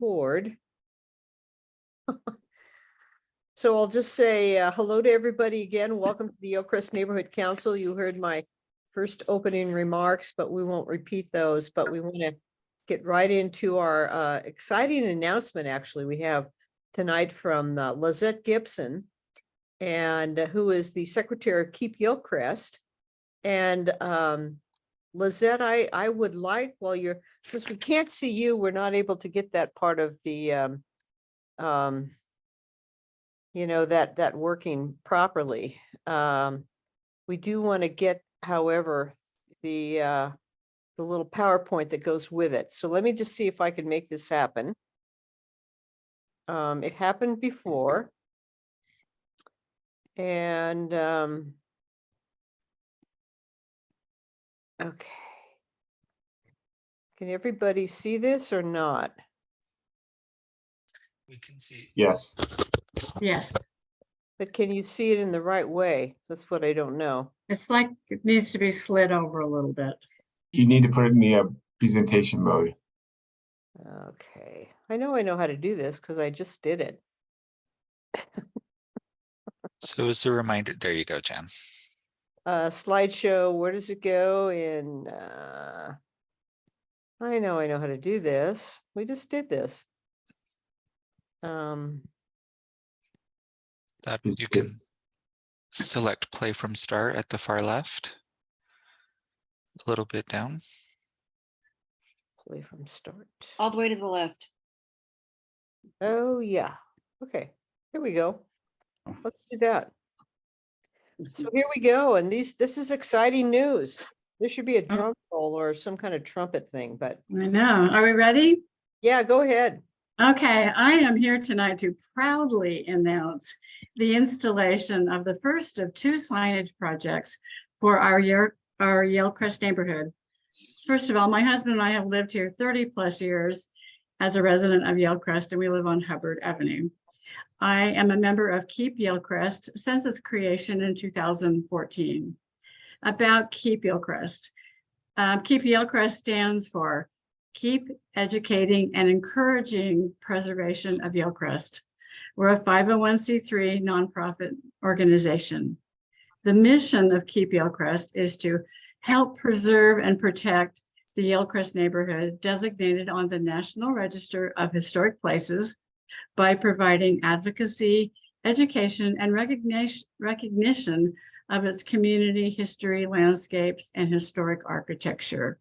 record. So I'll just say hello to everybody again. Welcome to the Hillcrest Neighborhood Council. You heard my first opening remarks, but we won't repeat those. But we want to get right into our exciting announcement. Actually, we have tonight from Lizette Gibson, and who is the Secretary of Keep Hillcrest. And Lizette, I would like, while you're, since we can't see you, we're not able to get that part of the you know, that working properly. We do want to get, however, the little PowerPoint that goes with it. So let me just see if I can make this happen. It happened before. And okay. Can everybody see this or not? We can see. Yes. Yes, But can you see it in the right way? That's what I don't know. it's like it needs to be slid over a little bit. You need to put it in the presentation mode. Okay, I know how to do this because I just did it. So as a reminder, there you go, Jan. Slideshow, where does it go in? I know how to do this. We just did this. That you can select play from start at the far left. A little bit down. Play from start. All the way to the left. Oh, yeah. Okay, here we go. Let's do that. So here we go. And this is exciting news. There should be a drum roll or some kind of trumpet thing, but I know. Are we ready? yeah, go ahead. Okay, I am here tonight to proudly announce the installation of the first of two signage projects for our Hillcrest neighborhood. First of all, my husband and I have lived here 30 plus years as a resident of Hillcrest, and we live on Hubbard Avenue. I am a member of Keep Hillcrest since its creation in 2014. About Keep Hillcrest. Keep Hillcrest stands for Keep Educating and Encouraging Preservation of Hillcrest. We're a 501c3 nonprofit organization. The mission of Keep Hillcrest is to help preserve and protect the Hillcrest neighborhood designated on the National Register of Historic Places by providing advocacy, education, and recognition of its community history, landscapes, and historic architecture.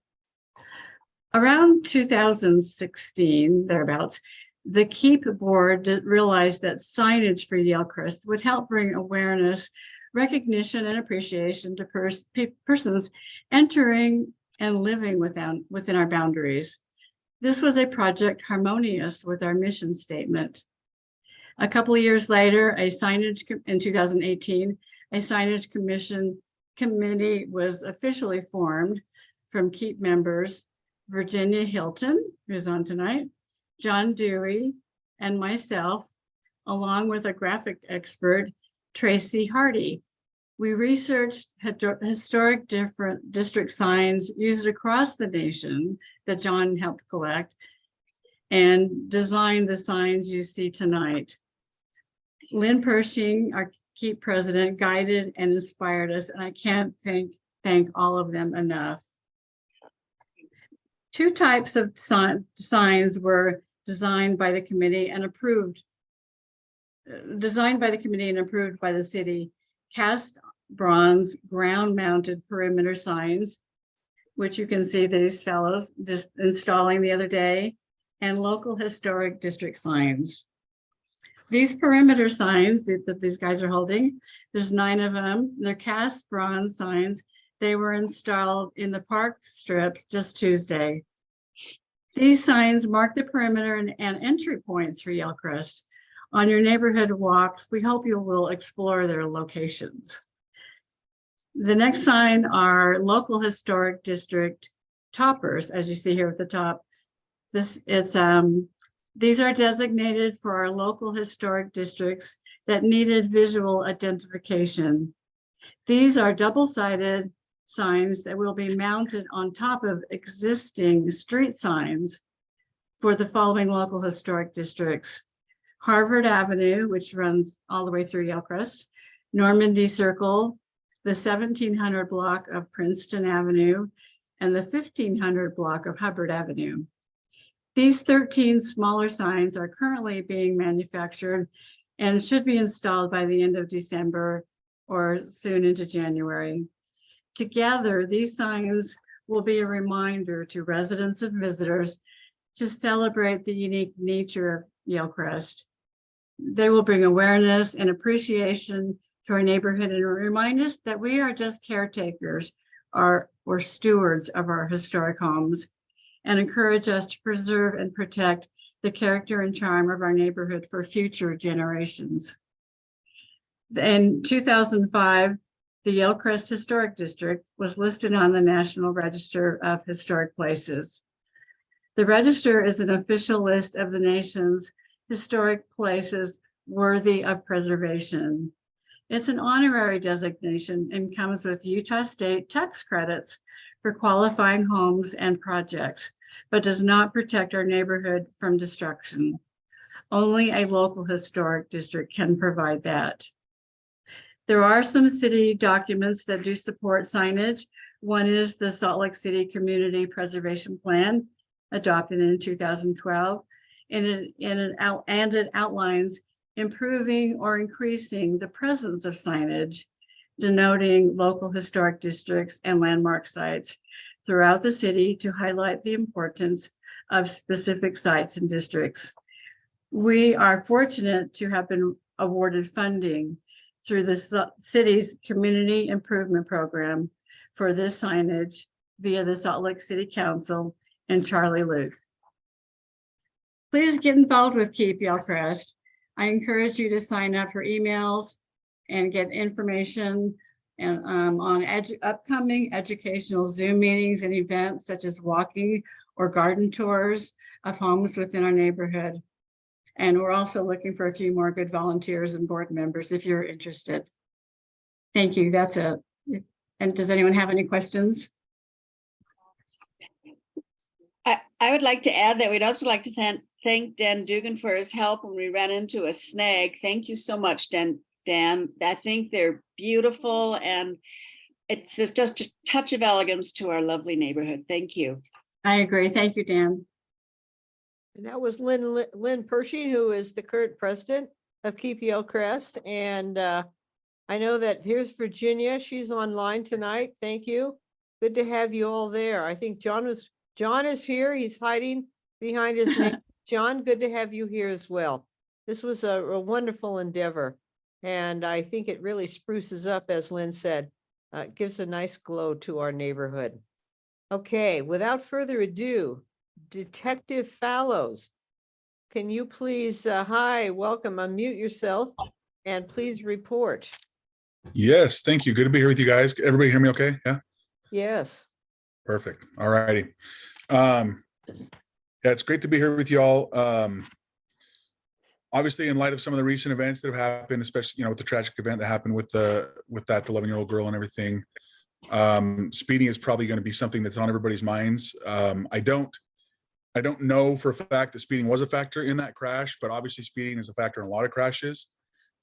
Around 2016, thereabouts, the Keep Board realized that signage for Hillcrest would help bring awareness, recognition, and appreciation to persons entering and living within our boundaries. This was a project harmonious with our mission statement. A couple of years later, in 2018, a signage committee was officially formed from Keep members Virginia Hilton, who's on tonight, John Dewey, and myself, along with a graphic expert, Tracy Hardy. We researched historic different district signs used across the nation that John helped collect and designed the signs you see tonight. Lynn Pershing, our Keep president, guided and inspired us, and I can't thank all of them enough. Two types of signs were designed by the committee and approved by the city. Cast bronze ground-mounted perimeter signs, which you can see these fellows just installing the other day, and local historic district signs. These perimeter signs that these guys are holding, there's 9 of them. They're cast bronze signs. They were installed in the park strips just Tuesday. These signs mark the perimeter and entry points for Hillcrest. On your neighborhood walks, we hope you will explore their locations. The next sign are local historic district toppers, as you see here at the top. These are designated for our local historic districts that needed visual identification. These are double-sided signs that will be mounted on top of existing street signs for the following local historic districts: Harvard Avenue, which runs all the way through Yellcrest, Normandy Circle, the 1700 block of Princeton Avenue, and the 1500 block of Hubbard Avenue. These 13 smaller signs are currently being manufactured and should be installed by the end of December or soon into January. Together, these signs will be a reminder to residents and visitors to celebrate the unique nature of Yellcrest. They will bring awareness and appreciation to our neighborhood and remind us that we are just caretakers or stewards of our historic homes, and encourage us to preserve and protect the character and charm of our neighborhood for future generations. In 2005, the Yellcrest Historic District was listed on the National Register of Historic Places. The register is an official list of the nation's historic places worthy of preservation. It's an honorary designation and comes with Utah State tax credits for qualifying homes and projects, but does not protect our neighborhood from destruction. Only a local historic district can provide that. There are some city documents that do support signage. One is the Salt Lake City Community Preservation Plan, adopted in 2012, and it outlines improving or increasing the presence of signage denoting local historic districts and landmark sites throughout the city to highlight the importance of specific sites and districts. We are fortunate to have been awarded funding through the city's community improvement program for this signage via the Salt Lake City Council and Charlie Luke. Please get involved with Keep Yellcrest. I encourage you to sign up for emails and get information and on upcoming educational Zoom meetings and events such as walking or garden tours of homes within our neighborhood. And we're also looking for a few more good volunteers and board members if you're interested. Thank you, that's it. And does anyone have any questions? I would like to add that we'd also like to thank Dan Dugan for his help when we ran into a snag. Thank you so much, Dan. I think they're beautiful and it's just a touch of elegance to our lovely neighborhood. Thank you. I agree. Thank you, Dan. And that was Lynn Pershing, who is the current president of Keep Yellcrest. And I know that here's Virginia. She's online tonight. Thank you. Good to have you all there. I think John is here. He's hiding behind his name. John, good to have you here as well. This was a wonderful endeavor. And I think it really spruces up, as Lynn said, gives a nice glow to our neighborhood. Okay, without further ado, Detective Fallows, can you please, hi, welcome, unmute yourself and please report. Yes, thank you. Good to be here with you guys. Everybody hear me okay? Yeah? Yes. Perfect. All righty. Yeah, it's great to be here with you all. Obviously, in light of some of the recent events that have happened, especially, with the tragic event that happened with that 11-year-old girl and everything, speeding is probably going to be something that's on everybody's minds. I don't know for a fact that speeding was a factor in that crash, but obviously speeding is a factor in a lot of crashes.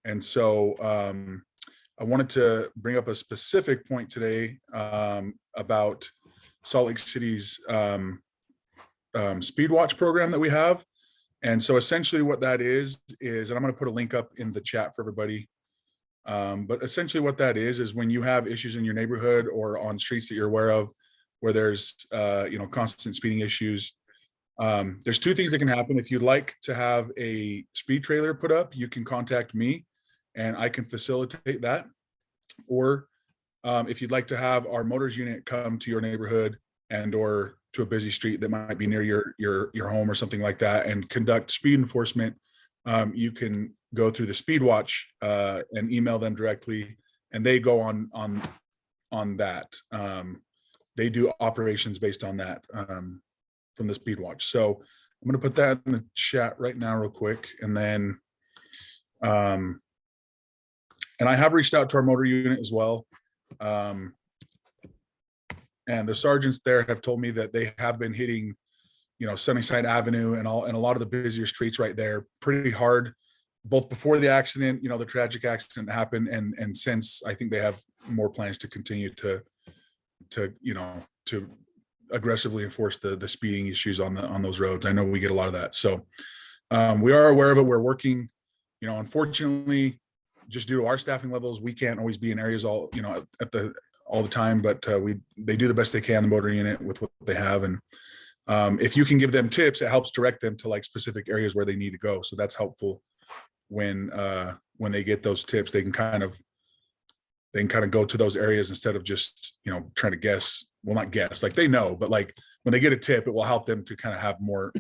And so I wanted to bring up a specific point today about Salt Lake City's Speed Watch program that we have. And so essentially what that is, and I'm going to put a link up in the chat for everybody. But essentially what that is when you have issues in your neighborhood or on streets that you're aware of, where there's, constant speeding issues, there's two things that can happen. If you'd like to have a speed trailer put up, you can contact me and I can facilitate that. Or if you'd like to have our motors unit come to your neighborhood and or to a busy street that might be near your home or something like that and conduct speed enforcement, you can go through the Speed Watch and email them directly, and they go on that. They do operations based on that from the Speed Watch. So I'm going to put that in the chat right now real quick, and then and I have reached out to our motor unit as well. And the sergeants there have told me that they have been hitting, Sunnyside Avenue and a lot of the busier streets right there pretty hard, both before the accident, the tragic accident happened, and since. I think they have more plans to continue to aggressively enforce the speeding issues on those roads. I know we get a lot of that. So we are aware of it. We're working, unfortunately, just due to our staffing levels, we can't always be in areas all the time, but they do the best they can, the motor unit, with what they have. And if you can give them tips, it helps direct them to like specific areas where they need to go. So that's helpful when they get those tips. They can kind of go to those areas instead of just trying to guess. Well, not guess, like they know, but like when they get a tip, it will help them to kind of have more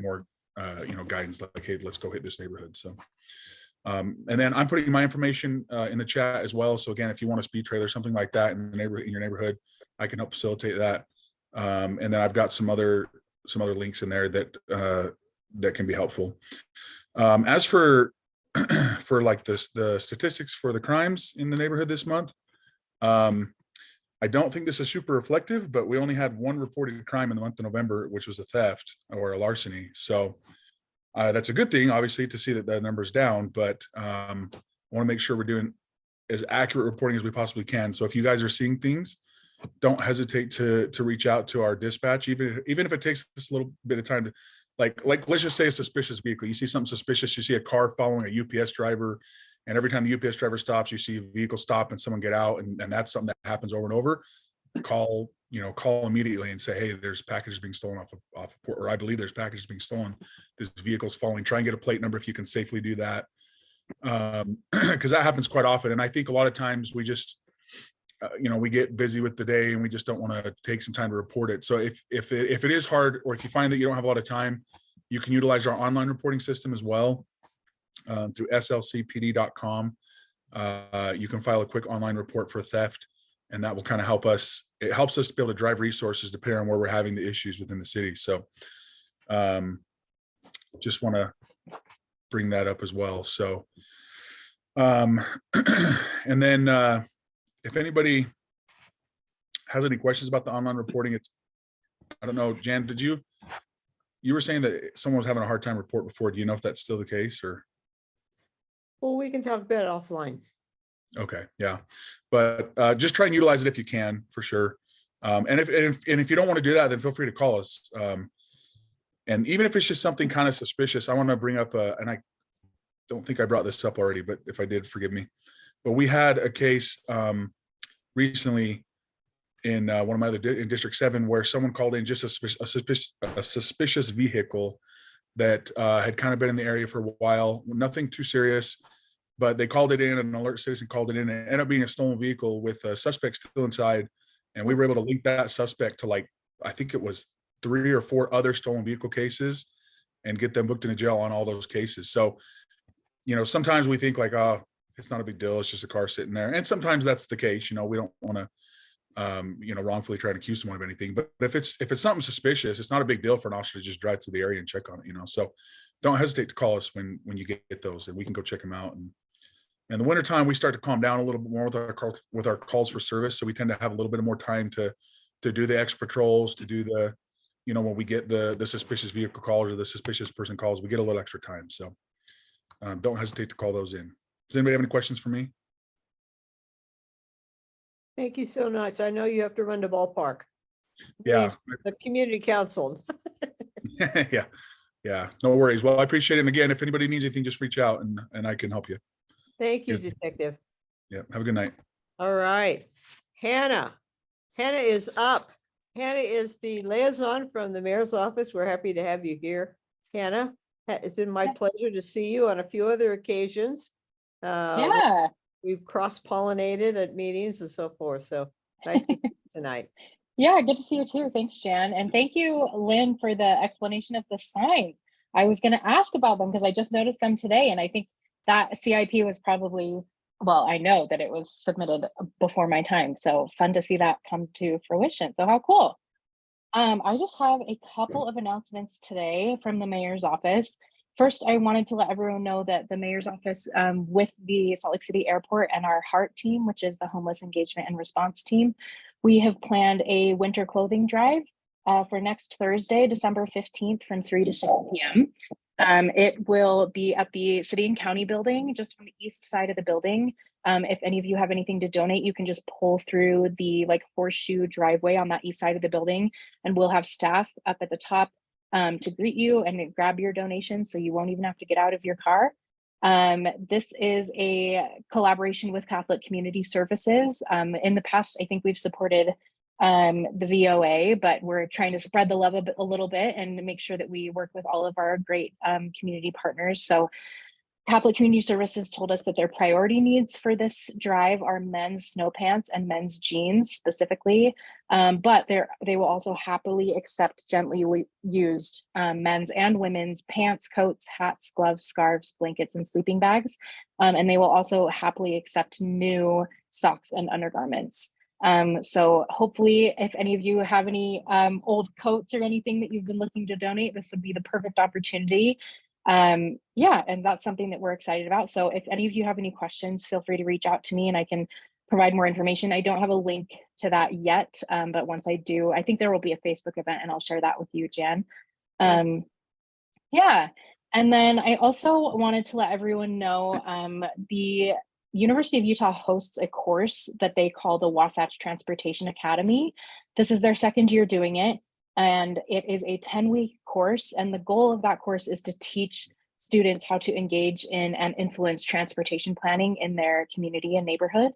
guidance, like, hey, let's go hit this neighborhood. So and then I'm putting my information in the chat as well. So again, if you want a speed trailer, something like that in your neighborhood, I can help facilitate that. And then I've got some other links in there that can be helpful. As for like the statistics for the crimes in the neighborhood this month, I don't think this is super reflective, but we only had one reported crime in the month of November, which was a theft or a larceny. So that's a good thing, obviously, to see that number's down, but I want to make sure we're doing as accurate reporting as we possibly can. So if you guys are seeing things, don't hesitate to reach out to our dispatch, even if it takes us a little bit of time to, like let's just say a suspicious vehicle. You see something suspicious, you see a car following a UPS driver, and every time the UPS driver stops, you see a vehicle stop and someone get out, and that's something that happens over and over. Call immediately and say, hey, there's packages being stolen off of port, or I believe there's packages being stolen. This vehicle's falling. Try and get a plate number if you can safely do that, because that happens quite often. And I think a lot of times we just we get busy with the day and we just don't want to take some time to report it. So if it is hard, or if you find that you don't have a lot of time, you can utilize our online reporting system as well, through slcpd.com. You can file a quick online report for theft, and that will kind of help us. It helps us to be able to drive resources depending on where we're having the issues within the city. So just want to bring that up as well. So and then if anybody has any questions about the online reporting, I don't know, Jan, you were saying that someone was having a hard time report before. Do you know if that's still the case, or? Well, we can talk about it offline. Okay, yeah, but just try and utilize it if you can, for sure. And if you don't want to do that, then feel free to call us. And even if it's just something kind of suspicious, I want to bring up and I don't think I brought this up already, but if I did, forgive me. But we had a case recently in one of my other in District 7 where someone called in just a suspicious vehicle that had kind of been in the area for a while. Nothing too serious, but they called it in. An alert citizen called it in, and it ended up being a stolen vehicle with a suspect still inside. And we were able to link that suspect to, I think it was 3 or 4 other stolen vehicle cases, and get them booked into jail on all those cases. So, sometimes we think oh, it's not a big deal. It's just a car sitting there. And sometimes that's the case. We don't want to, wrongfully try to accuse someone of anything. But if it's something suspicious, it's not a big deal for an officer to just drive through the area and check on it. So don't hesitate to call us when you get those, and we can go check them out. And in the wintertime, we start to calm down a little bit more with our calls for service. So we tend to have a little bit more time to do the extra patrols, to do the, when we get the suspicious vehicle calls or the suspicious person calls, we get a little extra time. So don't hesitate to call those in. Does anybody have any questions for me? Thank you so much. I know you have to run to ballpark. Yeah. The community council. Yeah. No worries. Well, I appreciate it. And again, if anybody needs anything, just reach out and I can help you. Thank you, Yeah. Detective. Yeah. Have a good night. All right. Hannah is up. Hannah is the liaison from the mayor's office. We're happy to have you here, Hannah. It's been my pleasure to see you on a few other occasions. Yeah. We've cross-pollinated at meetings and so forth. So nice to see you tonight. Yeah, good to see you too. Thanks, Jan. And thank you, Lynn, for the explanation of the signs. I was going to ask about them because I just noticed them today. And I think that CIP was probably, well, I know that it was submitted before my time. So fun to see that come to fruition. So how cool. I just have a couple of announcements today from the mayor's office. First, I wanted to let everyone know that the mayor's office with the Salt Lake City Airport and our HEART team, which is the Homeless Engagement and Response team, we have planned a winter clothing drive for next Thursday, December 15th from 3 to 6 p.m. It will be at the City and County building, just on the east side of the building. If any of you have anything to donate, you can just pull through the like horseshoe driveway on that east side of the building, and we'll have staff up at the top to greet you and grab your donations, so you won't even have to get out of your car. This is a collaboration with Catholic Community Services. In the past, I think we've supported the VOA, but we're trying to spread the love a little bit and make sure that we work with all of our great community partners. So Catholic Community Services told us that their priority needs for this drive are men's snow pants and men's jeans specifically, but they will also happily accept gently used men's and women's pants, coats, hats, gloves, scarves, blankets, and sleeping bags. And they will also happily accept new socks and undergarments. So hopefully if any of you have any old coats or anything that you've been looking to donate, this would be the perfect opportunity. Yeah, and that's something that we're excited about. So if any of you have any questions, feel free to reach out to me and I can provide more information. I don't have a link to that yet, but once I do, I think there will be a Facebook event and I'll share that with you, Jan. Yeah, and then I also wanted to let everyone know the University of Utah hosts a course that they call the Wasatch Transportation Academy. This is their second year doing it, and it is a 10-week course. And the goal of that course is to teach students how to engage in and influence transportation planning in their community and neighborhood.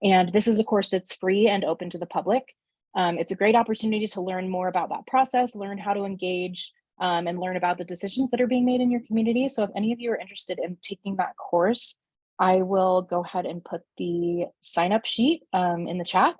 And this is a course that's free and open to the public. It's a great opportunity to learn more about that process, learn how to engage, and learn about the decisions that are being made in your community. So if any of you are interested in taking that course, I will go ahead and put the sign up sheet in the chat.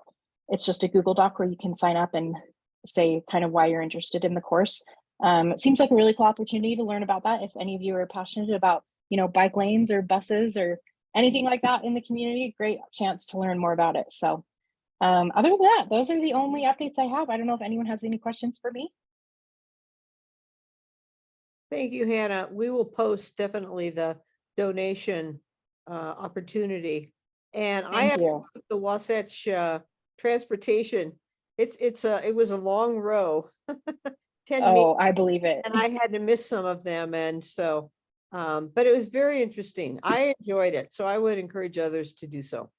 It's just a Google Doc where you can sign up and say kind of why you're interested in the course. It seems like a really cool opportunity to learn about that. If any of you are passionate about, you know, bike lanes or buses or anything like that in the community, great chance to learn more about it. So other than that, those are the only updates I have. I don't know if anyone has any questions for me. Thank you, Hannah. We will post definitely the donation opportunity. And I Thank actually you. took the Wasatch transportation. It was a long row. 10 Oh, minutes, I believe it. and I had to miss some of them. And so, but it was very interesting. I enjoyed it. So I would encourage others to do so.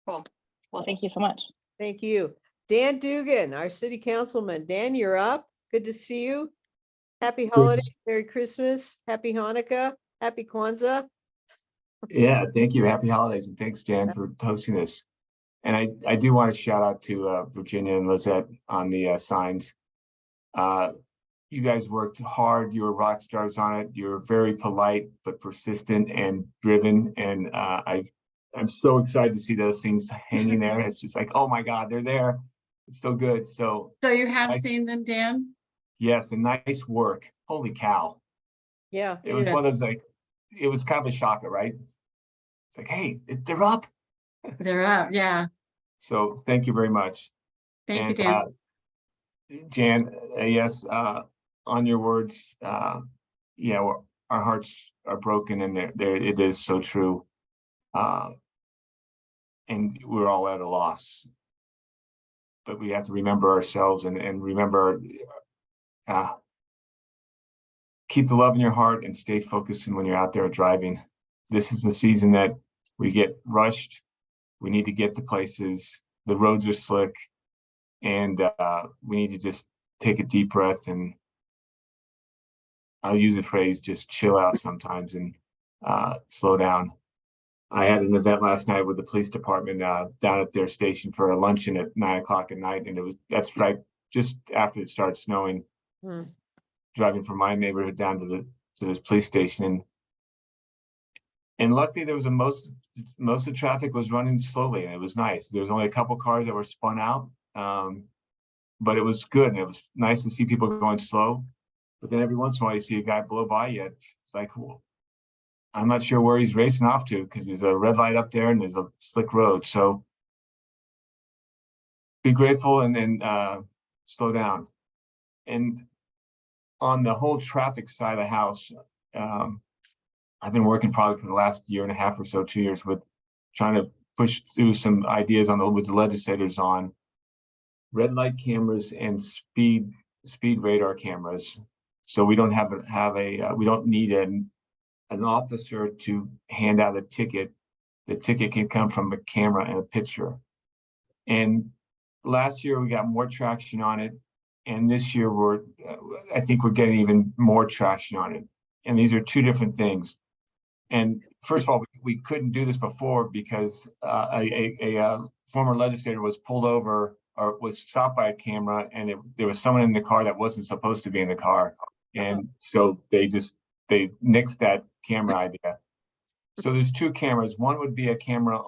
Cool. Well, thank you so much. Thank you. Dan Dugan, our city councilman. Dan, you're up. Good to see you. Happy holidays, Merry Christmas, Happy Hanukkah, Happy Kwanzaa. Yeah, thank you. Happy holidays, and thanks, Jan, for hosting this. And I do want to shout out to Virginia and Lizette on the signs. You guys worked hard. You were rock stars on it. You're very polite but persistent and driven. And I'm so excited to see those things hanging there. It's just like, oh my God, they're there. It's so good. So you have I- seen them, Dan? yes, and nice work. Holy cow. Yeah. It was one of those, like, it was kind of a shocker, right? It's like, hey, they're up. They're up, yeah. So thank you very much. Thank you, And Dan. Jan, yes, on your words, yeah, our hearts are broken, and it is so true. And we're all at a loss. But we have to remember ourselves and remember, keep the love in your heart and stay focused when you're out there driving. This is the season that we get rushed. We need to get to places. The roads are slick, and we need to just take a deep breath, and I'll use the phrase, just chill out sometimes and slow down. I had an event last night with the police department down at their station for a luncheon at 9 o'clock at night, and that's right just after it started snowing. Driving from my neighborhood down to this police station, and luckily there was most of the traffic was running slowly, and it was nice. There was only a couple cars that were spun out, but it was good, and it was nice to see people going slow. But then every once in a while you see a guy blow by you. It's like, well, I'm not sure where he's racing off to, because there's a red light up there and there's a slick road. So be grateful and then slow down. And on the whole traffic side of the house, I've been working probably for the last year and a half or so, 2 years, with trying to push through some ideas with the legislators on red light cameras and speed radar cameras. So we don't we don't need an officer to hand out a ticket. The ticket can come from a camera and a picture. And last year we got more traction on it, and this year I think we're getting even more traction on it. And these are two different things. And first of all, we couldn't do this before because a former legislator was pulled over or was stopped by a camera, and there was someone in the car that wasn't supposed to be in the car. And so they nixed that camera idea. So there's two cameras. One would be a camera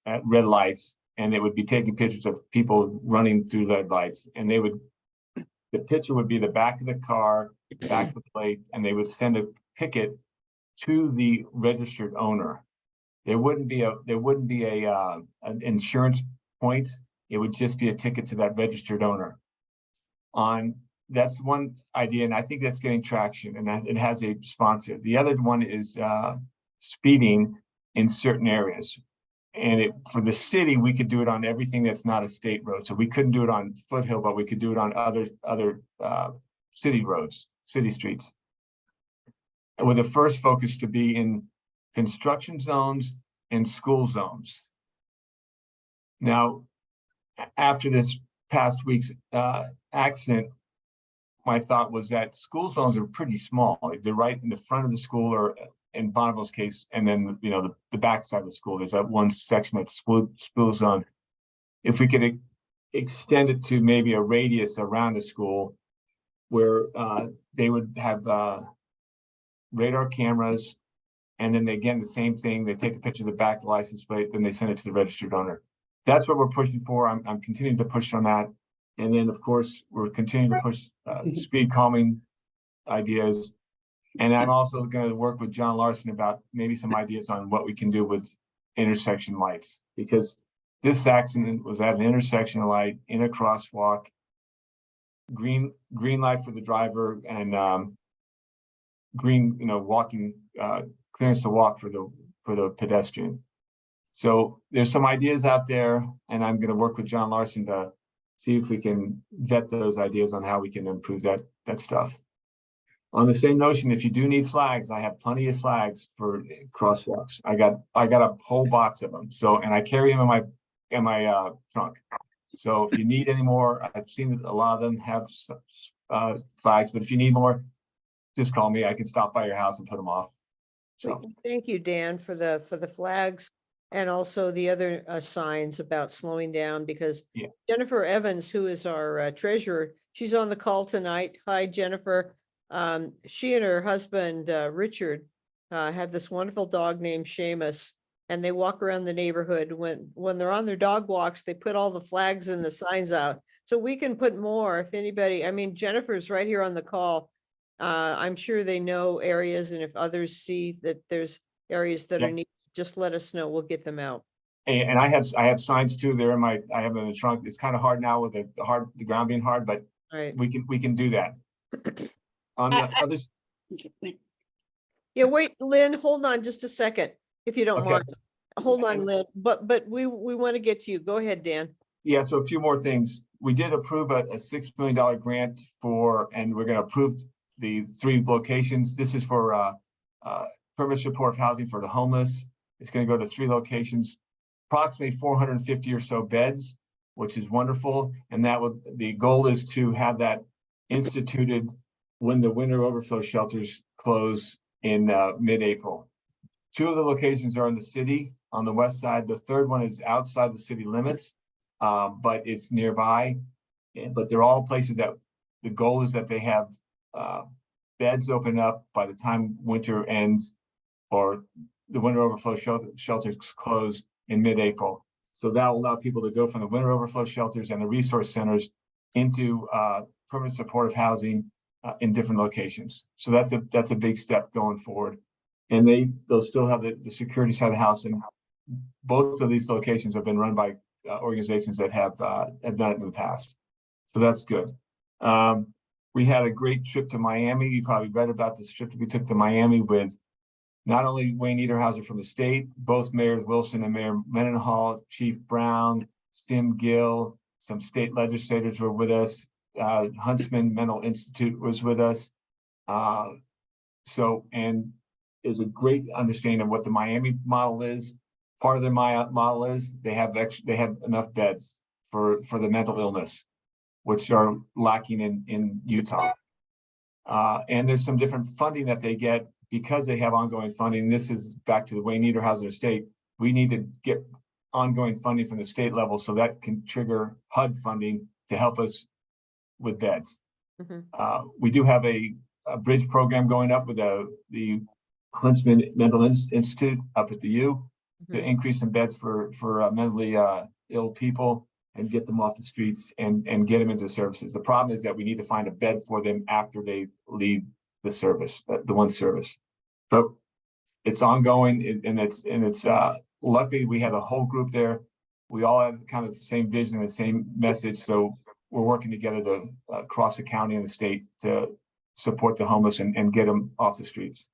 at red lights, and it would be taking pictures of people running through red lights. And the picture would be the back of the car, back of the plate, and they would send a ticket to the registered owner. There wouldn't be an insurance point. It would just be a ticket to that registered owner. That's one idea, and I think that's getting traction, and that it has a sponsor. The other one is speeding in certain areas. And for the city, we could do it on everything that's not a state road. So we couldn't do it on Foothill, but we could do it on other city roads, city streets. And with the first focus to be in construction zones and school zones. Now, after this past week's accident, my thought was that school zones are pretty small. They're right in the front of the school, or in Bonneville's case, and then the backside of the school. There's that one section that's school zone. If we could extend it to maybe a radius around the school, where they would have radar cameras, and then again the same thing. They take a picture of the back of the license plate, then they send it to the registered owner. That's what we're pushing for. I'm continuing to push on that. And then, of course, we're continuing to push speed calming ideas. And I'm also going to work with John Larson about maybe some ideas on what we can do with intersection lights, because this accident was at an intersection light in a crosswalk, green light for the driver, and green, walking clearance to walk for the pedestrian. So there's some ideas out there, and I'm going to work with John Larson to see if we can vet those ideas on how we can improve that stuff. On the same notion, if you do need flags, I have plenty of flags for crosswalks. I got a whole box of them. So, and I carry them in my trunk. So if you need any more, I've seen a lot of them have flags, but if you need more, just call me. I can stop by your house and put them off. So Thank you, Dan, for the flags. And also the other signs about slowing down, because Jennifer Evans, who is our treasurer, she's on the call tonight. Hi, Jennifer. She and her husband, Richard, have this wonderful dog named Seamus, and they walk around the neighborhood. When they're on their dog walks, they put all the flags and the signs out. So we can put more if anybody, Jennifer's right here on the call. I'm sure they know areas, and if others see that there's areas that are needed, just let us know. We'll get them out. And I have signs too. I have them in the trunk. It's kind of hard now with the ground being hard, but we can do that. On the others. Yeah, wait, Lynn, hold on just a second, if you don't Okay. mind. Hold on, Lynn, but we want to get to you. Go ahead, Dan. Yeah, so a few more things. We did approve a $6 million grant and we're going to approve the 3 locations. This is for permanent supportive housing for the homeless. It's going to go to 3 locations, approximately 450 or so beds, which is wonderful. And the goal is to have that instituted when the winter overflow shelters close in mid-April. 2 of the locations are in the city on the west side. The third one is outside the city limits, but it's nearby. But they're all places that the goal is that they have beds open up by the time winter ends, or the winter overflow shelters closed in mid-April. So that will allow people to go from the winter overflow shelters and the resource centers into permanent supportive housing in different locations. So that's a big step going forward. And they'll still have the security side of the house, and both of these locations have been run by organizations that have done it in the past. So that's good. We had a great trip to Miami. You probably read about this trip that we took to Miami with not only Wayne Niederhauser from the state, both Mayors Wilson and Mayor Mendenhall, Chief Brown, Sim Gill, some state legislators were with us. Huntsman Mental Institute was with us. So, and there's a great understanding of what the Miami model is. Part of their model is they have enough beds for the mental illness, which are lacking in Utah. And there's some different funding that they get because they have ongoing funding. This is back to the Wayne Niederhausen estate. We need to get ongoing funding from the state level so that can trigger HUD funding to help us with beds. We do have a bridge program going up with the Huntsman Mental Institute up at the U to increase some beds for mentally ill people and get them off the streets and get them into services. The problem is that we need to find a bed for them after they leave the service, the one service. So it's ongoing, and it's luckily we have a whole group there. We all have kind of the same vision, the same message. So we're working together to across the county and the state to support the homeless and get them off the streets.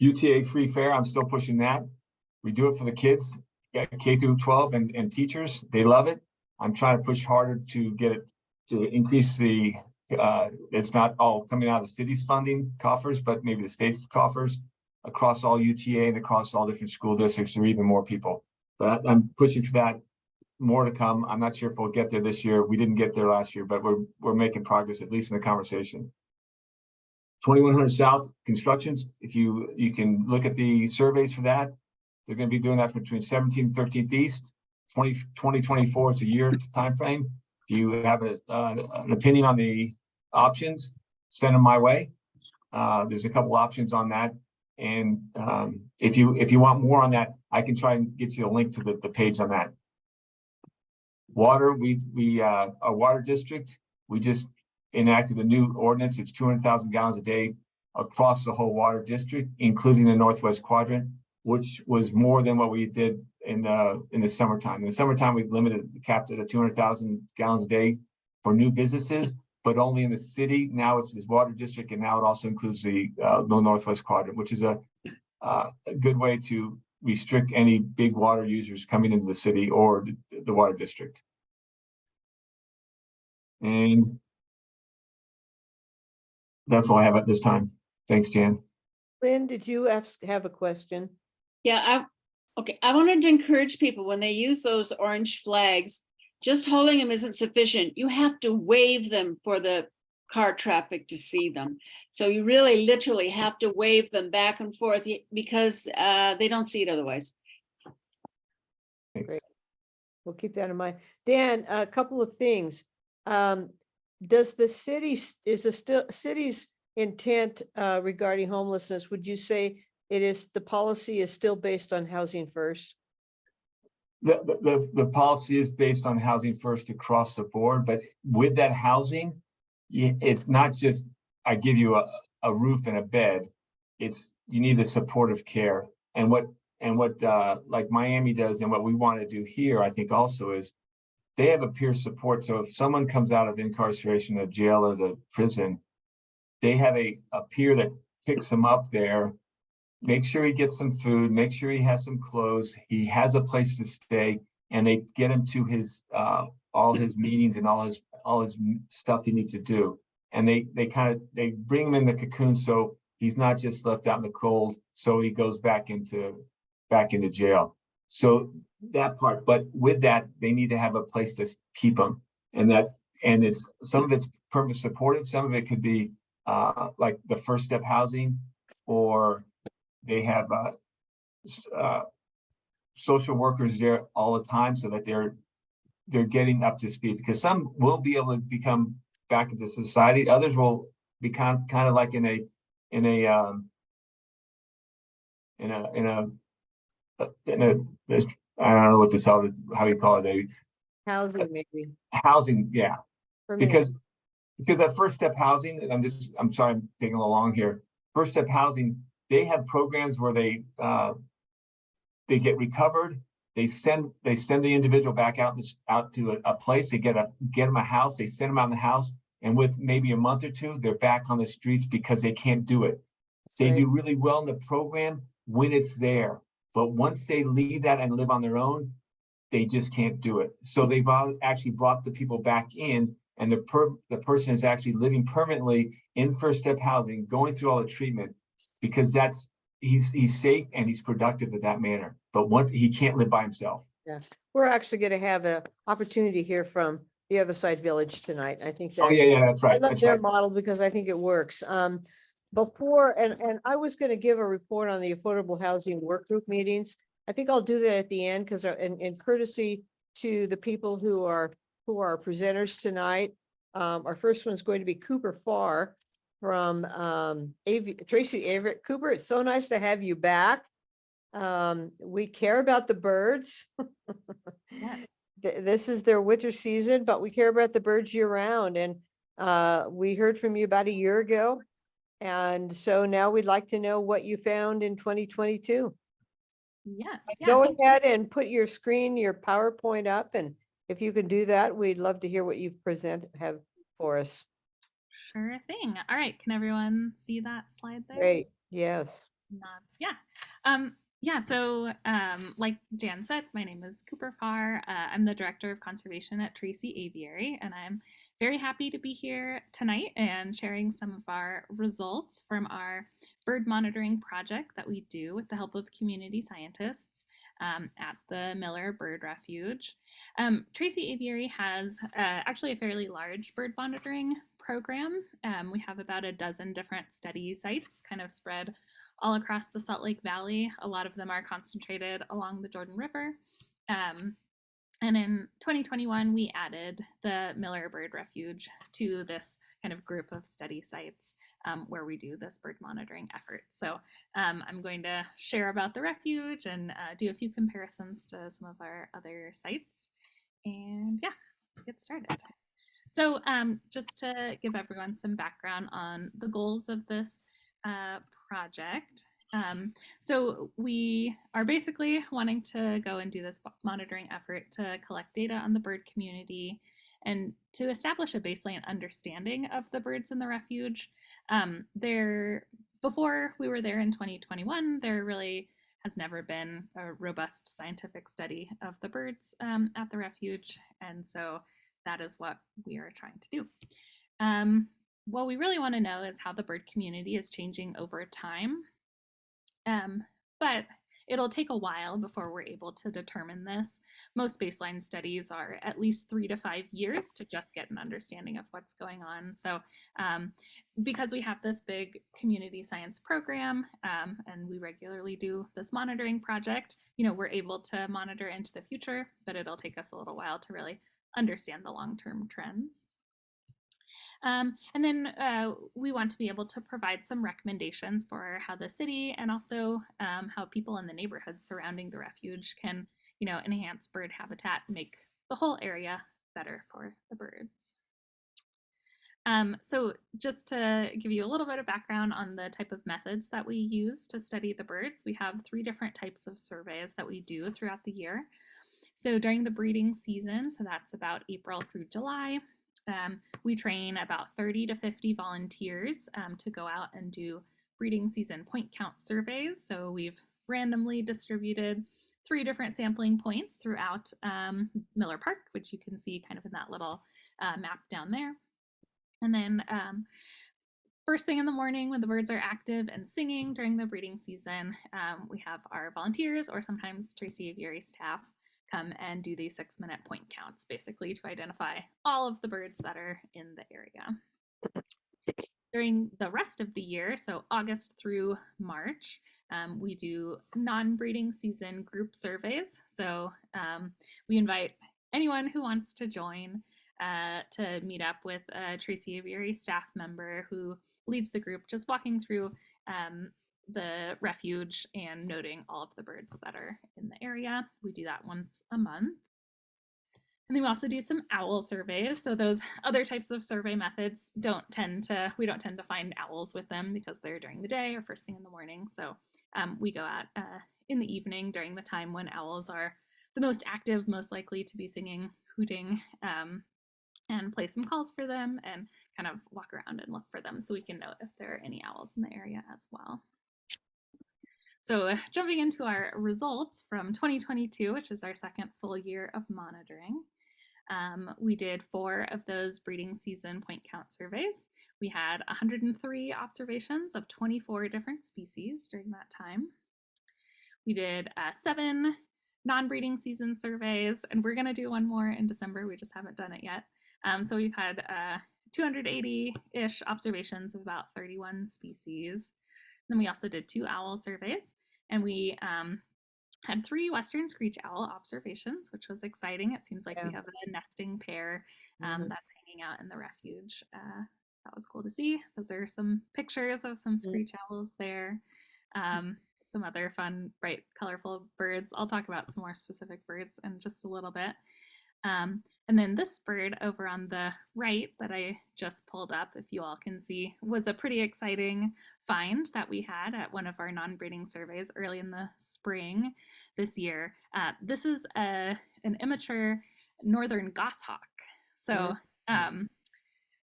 UTA free fare, I'm still pushing that. We do it for the kids, K through 12 and teachers. They love it. I'm trying to push harder to get it to increase the, it's not all coming out of the city's funding coffers, but maybe the state's coffers across all UTA and across all different school districts or even more people. But I'm pushing for that. More to come. I'm not sure if we'll get there this year. We didn't get there last year, but we're making progress, at least in the conversation. 2100 South constructions, if you can look at the surveys for that, they're going to be doing that between 17th and 13th East. 2024 is a year time frame. If you have an opinion on the options, send them my way. There's a couple options on that, and if you want more on that, I can try and get you a link to the page on that. Water, our water district, we just enacted a new ordinance. It's 200,000 gallons a day across the whole water district, including the Northwest Quadrant, which was more than what we did in the summertime. In the summertime, we capped it at 200,000 gallons a day for new businesses, but only in the city. Now it's this water district, and now it also includes the Northwest Quadrant, which is a good way to restrict any big water users coming into the city or the water district. And that's all I have at this time. Thanks, Jan. Lynn, did you have a question? Yeah, I wanted to encourage people when they use those orange flags, just holding them isn't sufficient. You have to wave them for the car traffic to see them. So you really literally have to wave them back and forth because they don't see it otherwise. Great. We'll keep that in mind. Dan, a couple of things. Does the city's intent regarding homelessness, would you say the policy is still based on housing first? The policy is based on housing first across the board, but with that housing, it's not just I give you a roof and a bed. It's you need the supportive care, and what like Miami does, and what we want to do here, I think also is they have a peer support. So if someone comes out of incarceration, the jail or the prison, they have a peer that picks them up there, make sure he gets some food, make sure he has some clothes, he has a place to stay, and they get him to his all his meetings and all his stuff he needs to do. And they bring him in the cocoon so he's not just left out in the cold, so he goes back into jail. So that part, but with that, they need to have a place to keep them, and it's some of it's purpose supportive, some of it could be like the first step housing, or they have social workers there all the time so that they're getting up to speed, because some will be able to become back into society, others will be kind of like in a I don't know what this how you call it, Housing, maybe. housing, yeah. For me. Because that first step housing, I'm sorry, I'm taking a little long here. First step housing, they have programs where they get recovered. They send the individual back out to a place. They get them a house. They send them out in the house, and with maybe a month or two, they're back on the streets because they can't do it. They do really well in the program when it's there, but once they leave that and live on their own, they just can't do it. So they've actually brought the people back in, and the person is actually living permanently in first step housing, going through all the treatment, because he's safe and he's productive in that manner. But he can't live by himself. Yeah, we're actually going to have an opportunity to hear from the other side village tonight. I think that. Oh, yeah, that's I right. love That's their right. model because I think it works. Before, and I was going to give a report on the affordable housing work group meetings. I think I'll do that at the end because in courtesy to the people who are presenters tonight. Our first one's going to be Cooper Farr from Tracy Everett. Cooper, it's so nice to have you back. We care about the birds. Yes. This is their winter season, but we care about the birds year round. And we heard from you about a year ago. And so now we'd like to know what you found in 2022. Yes. Go Yeah. ahead and put your screen, your PowerPoint up. And if you can do that, we'd love to hear what you've have for us. Sure thing. All right. Can everyone see that slide there? Great. Yes. Nods. Yeah. Yeah. So, like Jan said, my name is Cooper Farr. I'm the Director of Conservation at Tracy Aviary, and I'm very happy to be here tonight and sharing some of our results from our bird monitoring project that we do with the help of community scientists at the Miller Bird Refuge. Tracy Aviary has actually a fairly large bird monitoring program. We have about a dozen different study sites kind of spread all across the Salt Lake Valley. A lot of them are concentrated along the Jordan River. And in 2021, we added the Miller Bird Refuge to this kind of group of study sites where we do this bird monitoring effort. So I'm going to share about the refuge and do a few comparisons to some of our other sites. And yeah, let's get started. So just to give everyone some background on the goals of this project. So we are basically wanting to go and do this monitoring effort to collect data on the bird community and to establish a baseline understanding of the birds in the refuge. Before we were there in 2021, there really has never been a robust scientific study of the birds at the refuge. And so that is what we are trying to do. What we really want to know is how the bird community is changing over time. But it'll take a while before we're able to determine this. Most baseline studies are at least 3 to 5 years to just get an understanding of what's going on. So because we have this big community science program and we regularly do this monitoring project, we're able to monitor into the future, but it'll take us a little while to really understand the long-term trends. And then we want to be able to provide some recommendations for how the city and also how people in the neighborhoods surrounding the refuge can, enhance bird habitat and make the whole area better for the birds. So just to give you a little bit of background on the type of methods that we use to study the birds, we have 3 different types of surveys that we do throughout the year. So during the breeding season, so that's about April through July, we train about 30 to 50 volunteers to go out and do breeding season point count surveys. So we've randomly distributed 3 different sampling points throughout Miller Park, which you can see kind of in that little map down there. And then first thing in the morning when the birds are active and singing during the breeding season, we have our volunteers or sometimes Tracy Aviary staff come and do these 6-minute point counts, basically to identify all of the birds that are in the area. During the rest of the year, so August through March, we do non-breeding season group surveys. So we invite anyone who wants to join to meet up with a Tracy Aviary staff member who leads the group, just walking through the refuge and noting all of the birds that are in the area. We do that once a month. And then we also do some owl surveys. So those other types of survey methods we don't tend to find owls with them because they're during the day or first thing in the morning. So we go out in the evening during the time when owls are the most active, most likely to be singing, hooting, and play some calls for them and kind of walk around and look for them so we can know if there are any owls in the area as well. So jumping into our results from 2022, which is our second full year of monitoring. We did 4 of those breeding season point count surveys. We had 103 observations of 24 different species during that time. We did 7 non-breeding season surveys, and we're going to do one more in December. We just haven't done it yet. So we've had 280-ish observations of about 31 species. Then we also did 2 owl surveys, and we had 3 western screech owl observations, which was exciting. It seems like we have a nesting pair that's hanging out in the refuge. That was cool to see. Those are some pictures of some screech owls there. Some other fun, bright, colorful birds. I'll talk about some more specific birds in just a little bit. And then this bird over on the right that I just pulled up, if you all can see, was a pretty exciting find that we had at one of our non-breeding surveys early in the spring this year. This is an immature northern goshawk. So,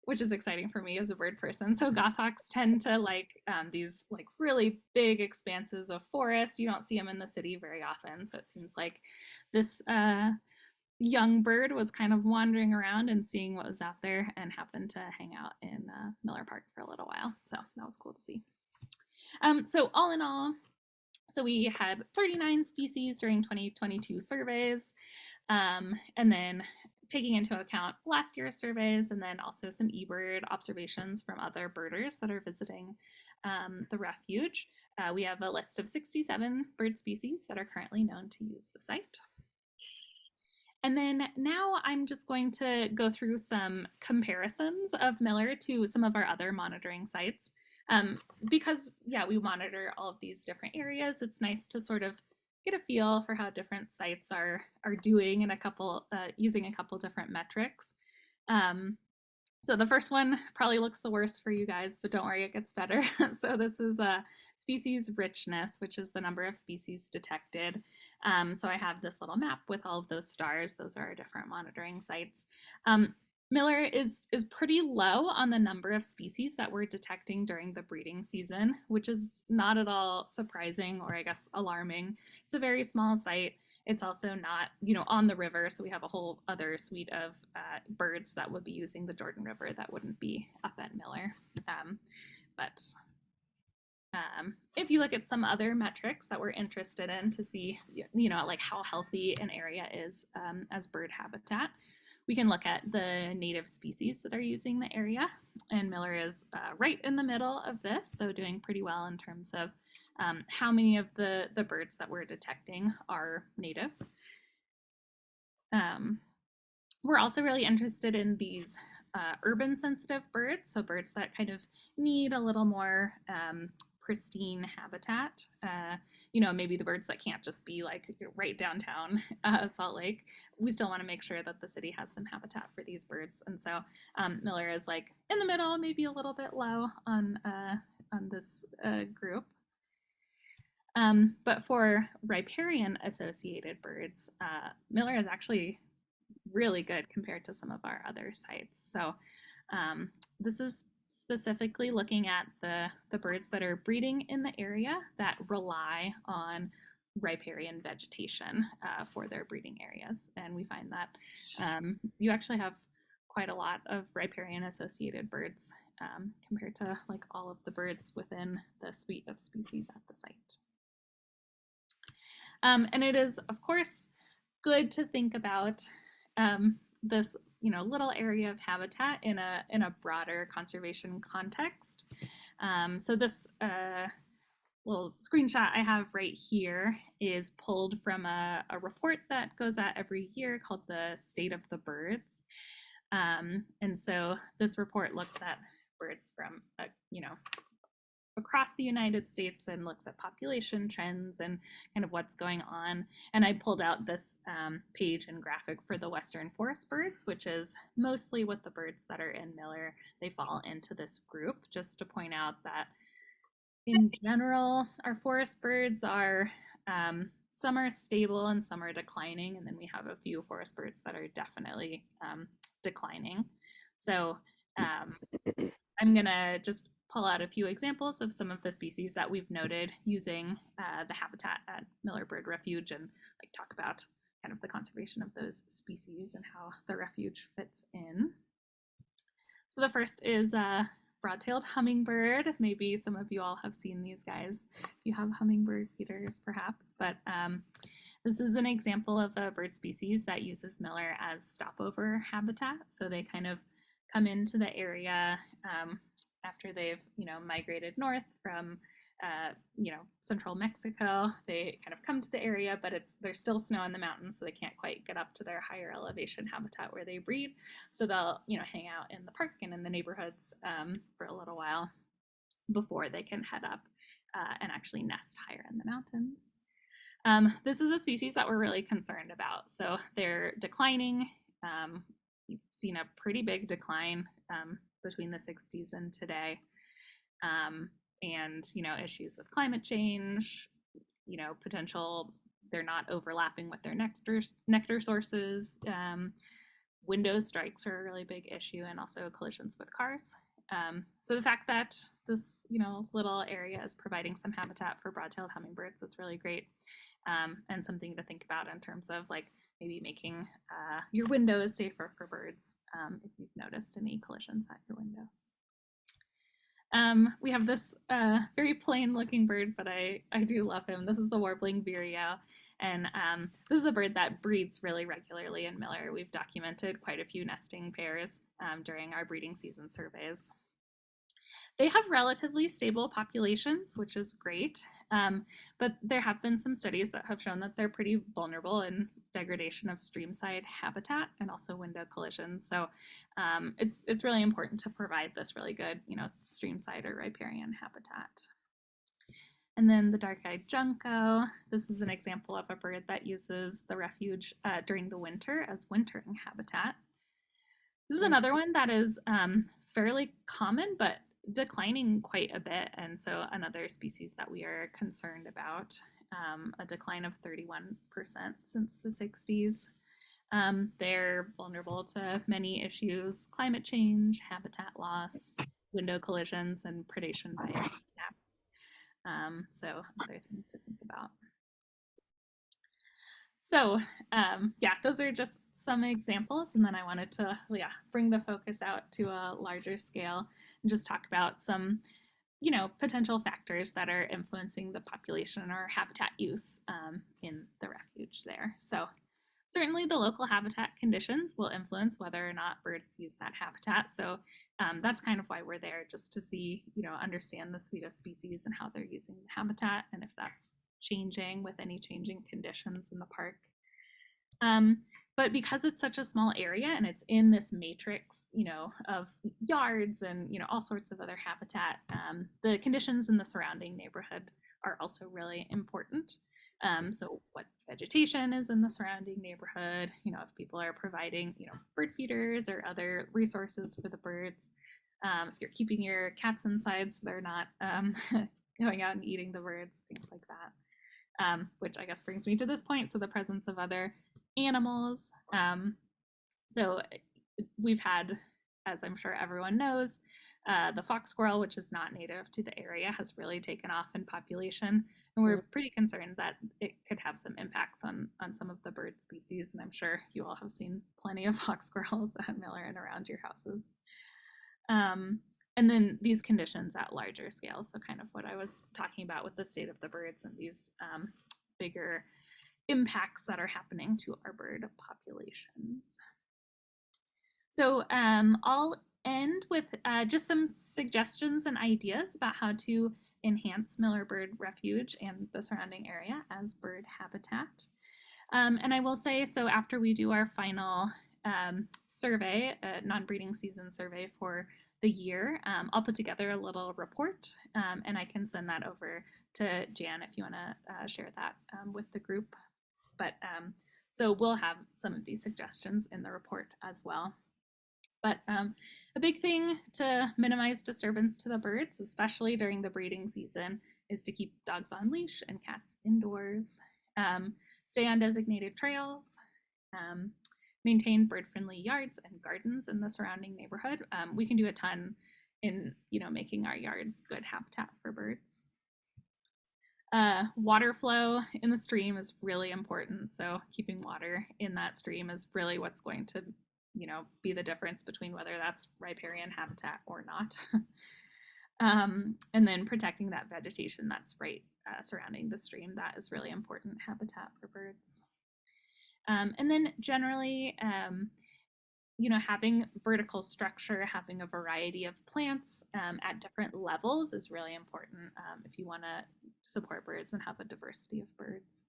which is exciting for me as a bird person. So goshawks tend to like these like really big expanses of forest. You don't see them in the city very often. So it seems like this young bird was kind of wandering around and seeing what was out there and happened to hang out in Miller Park for a little while. So that was cool to see. So all in all, so we had 39 species during 2022 surveys, and then taking into account last year's surveys and then also some eBird observations from other birders that are visiting the refuge. We have a list of 67 bird species that are currently known to use the site. And then now I'm just going to go through some comparisons of Miller to some of our other monitoring sites. Because, yeah, we monitor all of these different areas, it's nice to sort of get a feel for how different sites are doing in using a couple different metrics. So the first one probably looks the worst for you guys, but don't worry, it gets better. So this is species richness, which is the number of species detected. So I have this little map with all of those stars. Those are our different monitoring sites. Miller is pretty low on the number of species that we're detecting during the breeding season, which is not at all surprising or I guess alarming. It's a very small site. It's also not, on the river, so we have a whole other suite of birds that would be using the Jordan River that wouldn't be up at Miller. But if you look at some other metrics that we're interested in to see, like how healthy an area is as bird habitat, we can look at the native species that are using the area, and Miller is right in the middle of this, so doing pretty well in terms of how many of the birds that we're detecting are native. We're also really interested in these urban sensitive birds, so birds that kind of need a little more pristine habitat. Maybe the birds that can't just be like right downtown Salt Lake. We still want to make sure that the city has some habitat for these birds, and so Miller is like in the middle, maybe a little bit low on this group. But for riparian associated birds, Miller is actually really good compared to some of our other sites. So this is specifically looking at the birds that are breeding in the area that rely on riparian vegetation for their breeding areas. And we find that you actually have quite a lot of riparian associated birds compared to like all of the birds within the suite of species at the site. And it is, of course, good to think about this, little area of habitat in a broader conservation context. So this little screenshot I have right here is pulled from a report that goes out every year called the State of the Birds. And so this report looks at birds from, across the United States and looks at population trends and kind of what's going on. And I pulled out this page and graphic for the Western forest birds, which is mostly what the birds that are in Miller, they fall into this group, just to point out that in general, our forest birds are, some are stable and some are declining. And then we have a few forest birds that are definitely declining. So I'm gonna just call out a few examples of some of the species that we've noted using the habitat at Miller Bird Refuge, and like talk about kind of the conservation of those species and how the refuge fits in. So the first is broad-tailed hummingbird. Maybe some of you all have seen these guys if you have hummingbird feeders perhaps, but this is an example of a bird species that uses Miller as stopover habitat. So they kind of come into the area after they've, migrated north from, central Mexico. They kind of come to the area, but there's still snow in the mountains, so they can't quite get up to their higher elevation habitat where they breed. So they'll, hang out in the park and in the neighborhoods for a little while before they can head up and actually nest higher in the mountains. This is a species that we're really concerned about. So they're declining. You've seen a pretty big decline between the 60s and today. And, issues with climate change, potential, they're not overlapping with their nectar sources. Window strikes are a really big issue, and also collisions with cars. So the fact that this, little area is providing some habitat for broad-tailed hummingbirds is really great, and something to think about in terms of like maybe making your windows safer for birds if you've noticed any collisions at your windows. We have this very plain looking bird, but I do love him. This is the warbling vireo. And this is a bird that breeds really regularly in Miller. We've documented quite a few nesting pairs during our breeding season surveys. They have relatively stable populations, which is great, but there have been some studies that have shown that they're pretty vulnerable in degradation of streamside habitat and also window collisions. So it's really important to provide this really good, streamside or riparian habitat. And then the dark-eyed junco. This is an example of a bird that uses the refuge during the winter as wintering habitat. This is another one that is fairly common, but declining quite a bit. And so another species that we are concerned about, a decline of 31% since the 60s. They're vulnerable to many issues: climate change, habitat loss, window collisions, and predation by snaps. So other things to think about. So yeah, those are just some examples. And then I wanted to bring the focus out to a larger scale and just talk about some, potential factors that are influencing the population or habitat use in the refuge there. So certainly the local habitat conditions will influence whether or not birds use that habitat. So that's kind of why we're there, just to see, understand the suite of species and how they're using the habitat, and if that's changing with any changing conditions in the park. But because it's such a small area and it's in this matrix, of yards and, all sorts of other habitat, the conditions in the surrounding neighborhood are also really important. So what vegetation is in the surrounding neighborhood, if people are providing, bird feeders or other resources for the birds, if you're keeping your cats inside so they're not going out and eating the birds, things like that. Which I guess brings me to this point. So the presence of other animals. So we've had, as I'm sure everyone knows, the fox squirrel, which is not native to the area, has really taken off in population. And we're pretty concerned that it could have some impacts on some of the bird species. And I'm sure you all have seen plenty of fox squirrels at Miller and around your houses. And then these conditions at larger scale. So kind of what I was talking about with the state of the birds and these bigger impacts that are happening to our bird populations. So I'll end with just some suggestions and ideas about how to enhance Miller Bird Refuge and the surrounding area as bird habitat. And I will say, so after we do our final survey, a non-breeding season survey for the year, I'll put together a little report and I can send that over to Jan if you want to share that with the group. But so we'll have some of these suggestions in the report as well. But a big thing to minimize disturbance to the birds, especially during the breeding season, is to keep dogs on leash and cats indoors, stay on designated trails, maintain bird-friendly yards and gardens in the surrounding neighborhood. We can do a ton in, making our yards good habitat for birds. Water flow in the stream is really important. So keeping water in that stream is really what's going to, be the difference between whether that's riparian habitat or not. And then protecting that vegetation that's right surrounding the stream. That is really important habitat for birds. And then generally, having vertical structure, having a variety of plants at different levels is really important if you want to support birds and have a diversity of birds.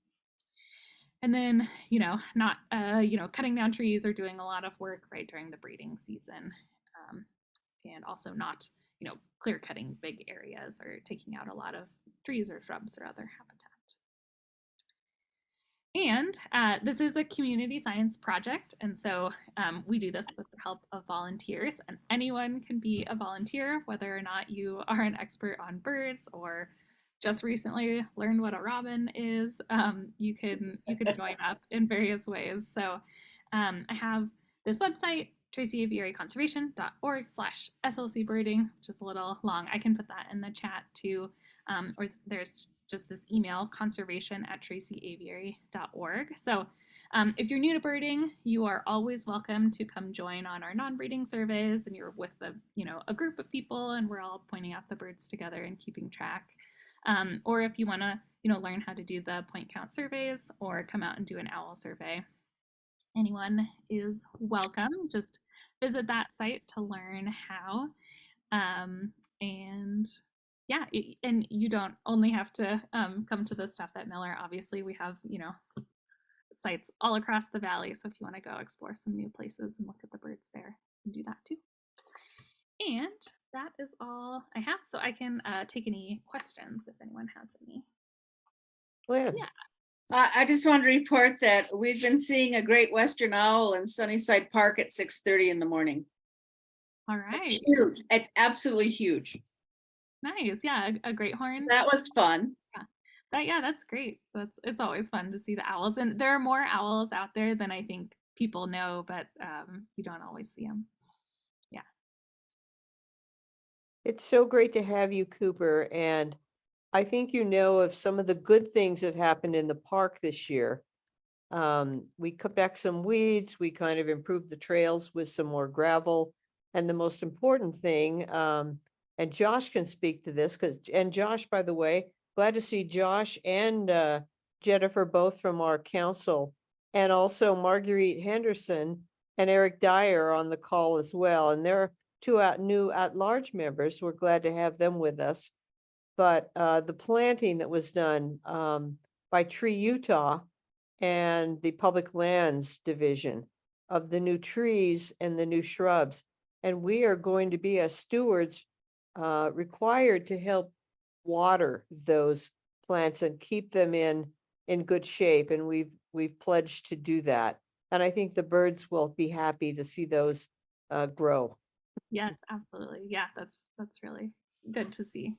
And then, not, cutting down trees or doing a lot of work right during the breeding season. And also not, clear cutting big areas or taking out a lot of trees or shrubs or other habitat. And this is a community science project. And so we do this with the help of volunteers, and anyone can be a volunteer, whether or not you are an expert on birds or just recently learned what a robin is. You can join up in various ways. So I have this website, tracyaviaryconservation.org/SLC birding, which is a little long. I can put that in the chat too. Or there's just this email, conservation@tracyaviary.org. So if you're new to birding, you are always welcome to come join on our non-breeding surveys, and you're with a group of people and we're all pointing out the birds together and keeping track. Or if you want to learn how to do the point count surveys or come out and do an owl survey, anyone is welcome. Just visit that site to learn how. And yeah, and you don't only have to come to the stuff at Miller. Obviously, we have, sites all across the valley. So if you want to go explore some new places and look at the birds there, you can do that too. And that is all I have. So I can take any questions if anyone has any. Lynn. Yeah. I just want to report that we've been seeing a great western owl in Sunnyside Park at 6:30 in the morning. All right. It's huge. It's absolutely huge. Nice. Yeah, a great horn. That was fun. Yeah, that's great. It's always fun to see the owls, and there are more owls out there than I think people know, but you don't always see them. Yeah. It's so great to have you, Cooper, and I think of some of the good things that happened in the park this year. We cut back some weeds, we kind of improved the trails with some more gravel, and the most important thing, and Josh can speak to this, and Josh, by the way, glad to see Josh and Jennifer both from our council, and also Marguerite Henderson and Eric Dyer on the call as well, and they're two new at-large members. We're glad to have them with us. But the planting that was done by Tree Utah and the Public Lands Division of the new trees and the new shrubs. And we are going to be as stewards required to help water those plants and keep them in good shape. And we've pledged to do that. And I think the birds will be happy to see those grow. Yes, absolutely. Yeah, that's really good to see.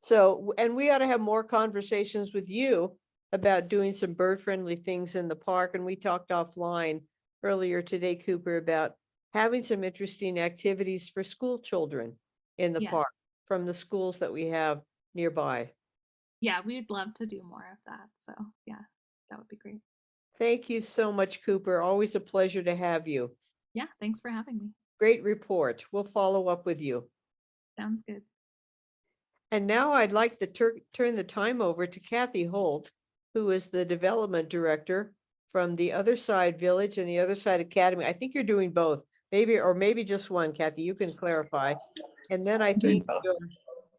So, and we ought to have more conversations with you about doing some bird-friendly things in the park. And we talked offline earlier today, Cooper, about having some interesting activities for school children in the park from the schools that we have nearby. Yeah, we'd love to do more of that. So yeah, that would be great. Thank you so much, Cooper. Always a pleasure to have you. Yeah, thanks for having me. Great report. We'll follow up with you. Sounds good. And now I'd like to turn the time over to Kathy Holt, who is the development director from the Other Side Village and the Other Side Academy. I think you're doing both, maybe just one, Kathy, you can clarify. And then I think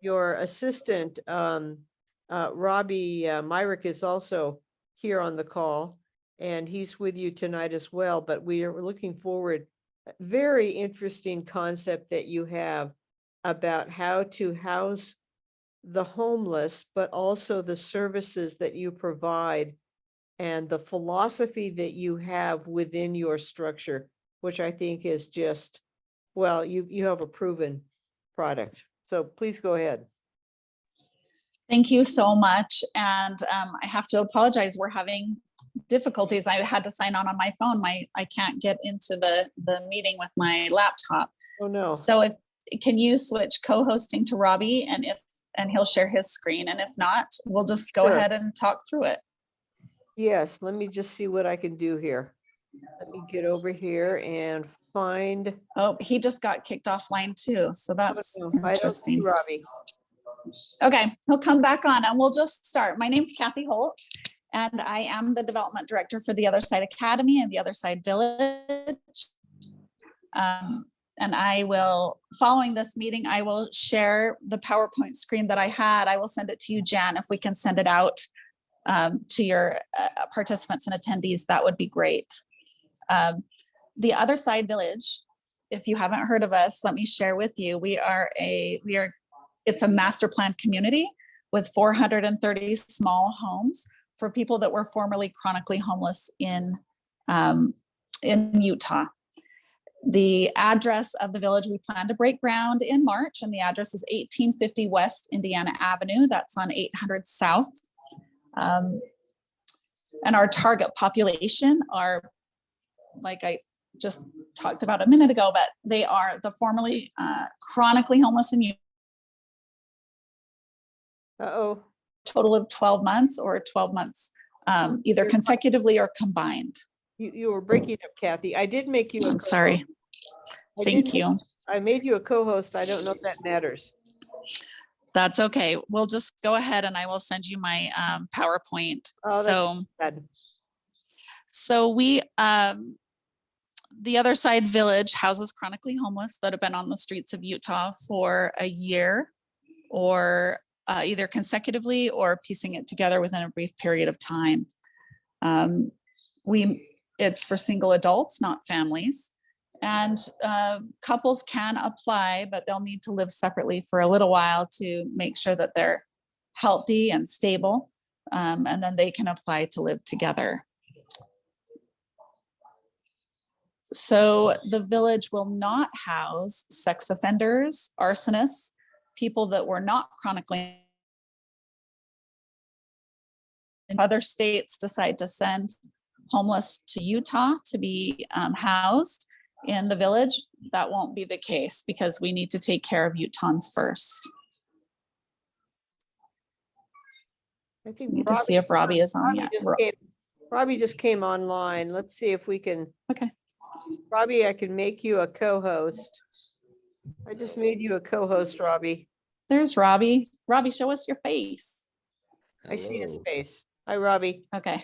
your assistant, Robbie Myrick, is also here on the call, and he's with you tonight as well. But we are looking forward, very interesting concept that you have about how to house the homeless, but also the services that you provide and the philosophy that you have within your structure, which I think is just, well, you have a proven product. So please go ahead. Thank you so much. And I have to apologize. We're having difficulties. I had to sign on my phone. I can't get into the meeting with my laptop. Oh no. So can you switch co-hosting to Robbie, and he'll share his screen, and if not, we'll just go Sure. ahead and talk through it. Yes, let me just see what I can do here. Let me get over here and find. Oh, he just got kicked offline too, so that's I don't see interesting. Robbie. Okay, he'll come back on and we'll just start. My name's Kathy Holt, and I am the development director for the Other Side Academy and the Other Side Village. And I will, following this meeting, I will share the PowerPoint screen that I had. I will send it to you, Jan. If we can send it out to your participants and attendees, that would be great. The Other Side Village, if you haven't heard of us, let me share with you. It's a master plan community with 430 small homes for people that were formerly chronically homeless in Utah. The address of the village, we plan to break ground in March, and the address is 1850 West Indiana Avenue. That's on 800 South. And our target population are, like I just talked about a minute ago, but they are the formerly chronically homeless in Utah. Uh-oh. Total of 12 months or 12 months, either consecutively or combined. You were breaking up, Kathy. I did make you. I'm sorry. Thank you. I made you a co-host. I don't know if that matters. That's okay. We'll just go ahead and I will send you my PowerPoint. Oh, So we, the Other Side Village houses chronically homeless that have been on the streets of Utah for a year, or either consecutively or piecing it together within a brief period of time. It's for single adults, not families. And couples can apply, but they'll need to live separately for a little while to make sure that they're healthy and stable. And then they can apply to live together. So the village will not house sex offenders, arsonists, people that were not chronically. If other states decide to send homeless to Utah to be housed in the village, that won't be the case because we need to take care of Utahns first. I Just need to see if Robbie is on yet. Robbie just came online. Let's see if we can. Okay. Robbie, I can make you a co-host. I just made you a co-host, Robbie. There's Robbie. Robbie, show us your face. I see his Hello. face. Hi, Robbie. Okay.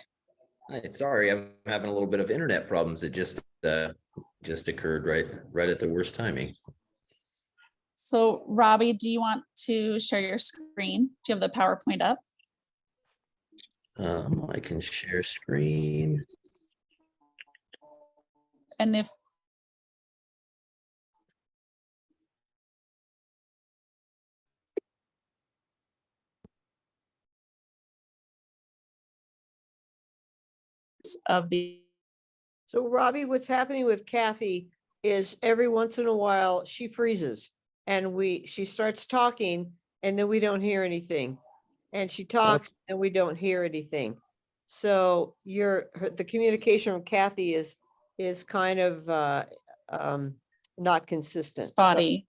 Hi, sorry, I'm having a little bit of internet problems. It just occurred right at the worst timing. So Robbie, do you want to share your screen? Do you have the PowerPoint up? I can share screen. And if of the So Robbie, what's happening with Kathy is every once in a while she freezes and she starts talking and then we don't hear anything. And she talks and we don't hear anything. So the communication from Kathy is kind of not consistent. spotty.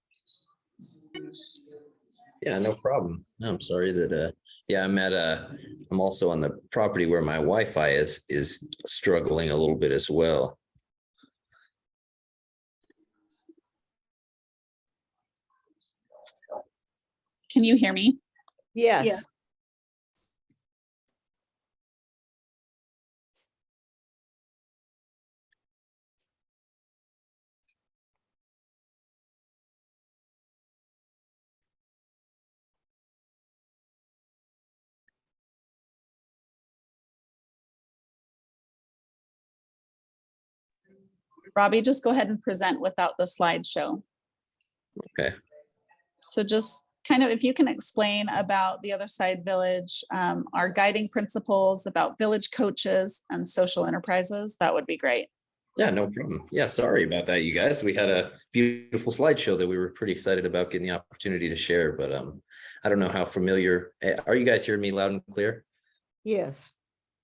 Yeah, no problem. No, I'm sorry that yeah, I'm also on the property where my Wi-Fi is struggling a little bit as well. Can you hear me? Yes. Yeah. Robbie, just go ahead and present without the slideshow. Okay. So just kind of, if you can explain about the Other Side Village, our guiding principles about village coaches and social enterprises, that would be great. Yeah, no problem. Yeah, sorry about that, you guys. We had a beautiful slideshow that we were pretty excited about getting the opportunity to share, but I don't know how familiar. Are you guys hearing me loud and clear? Yes.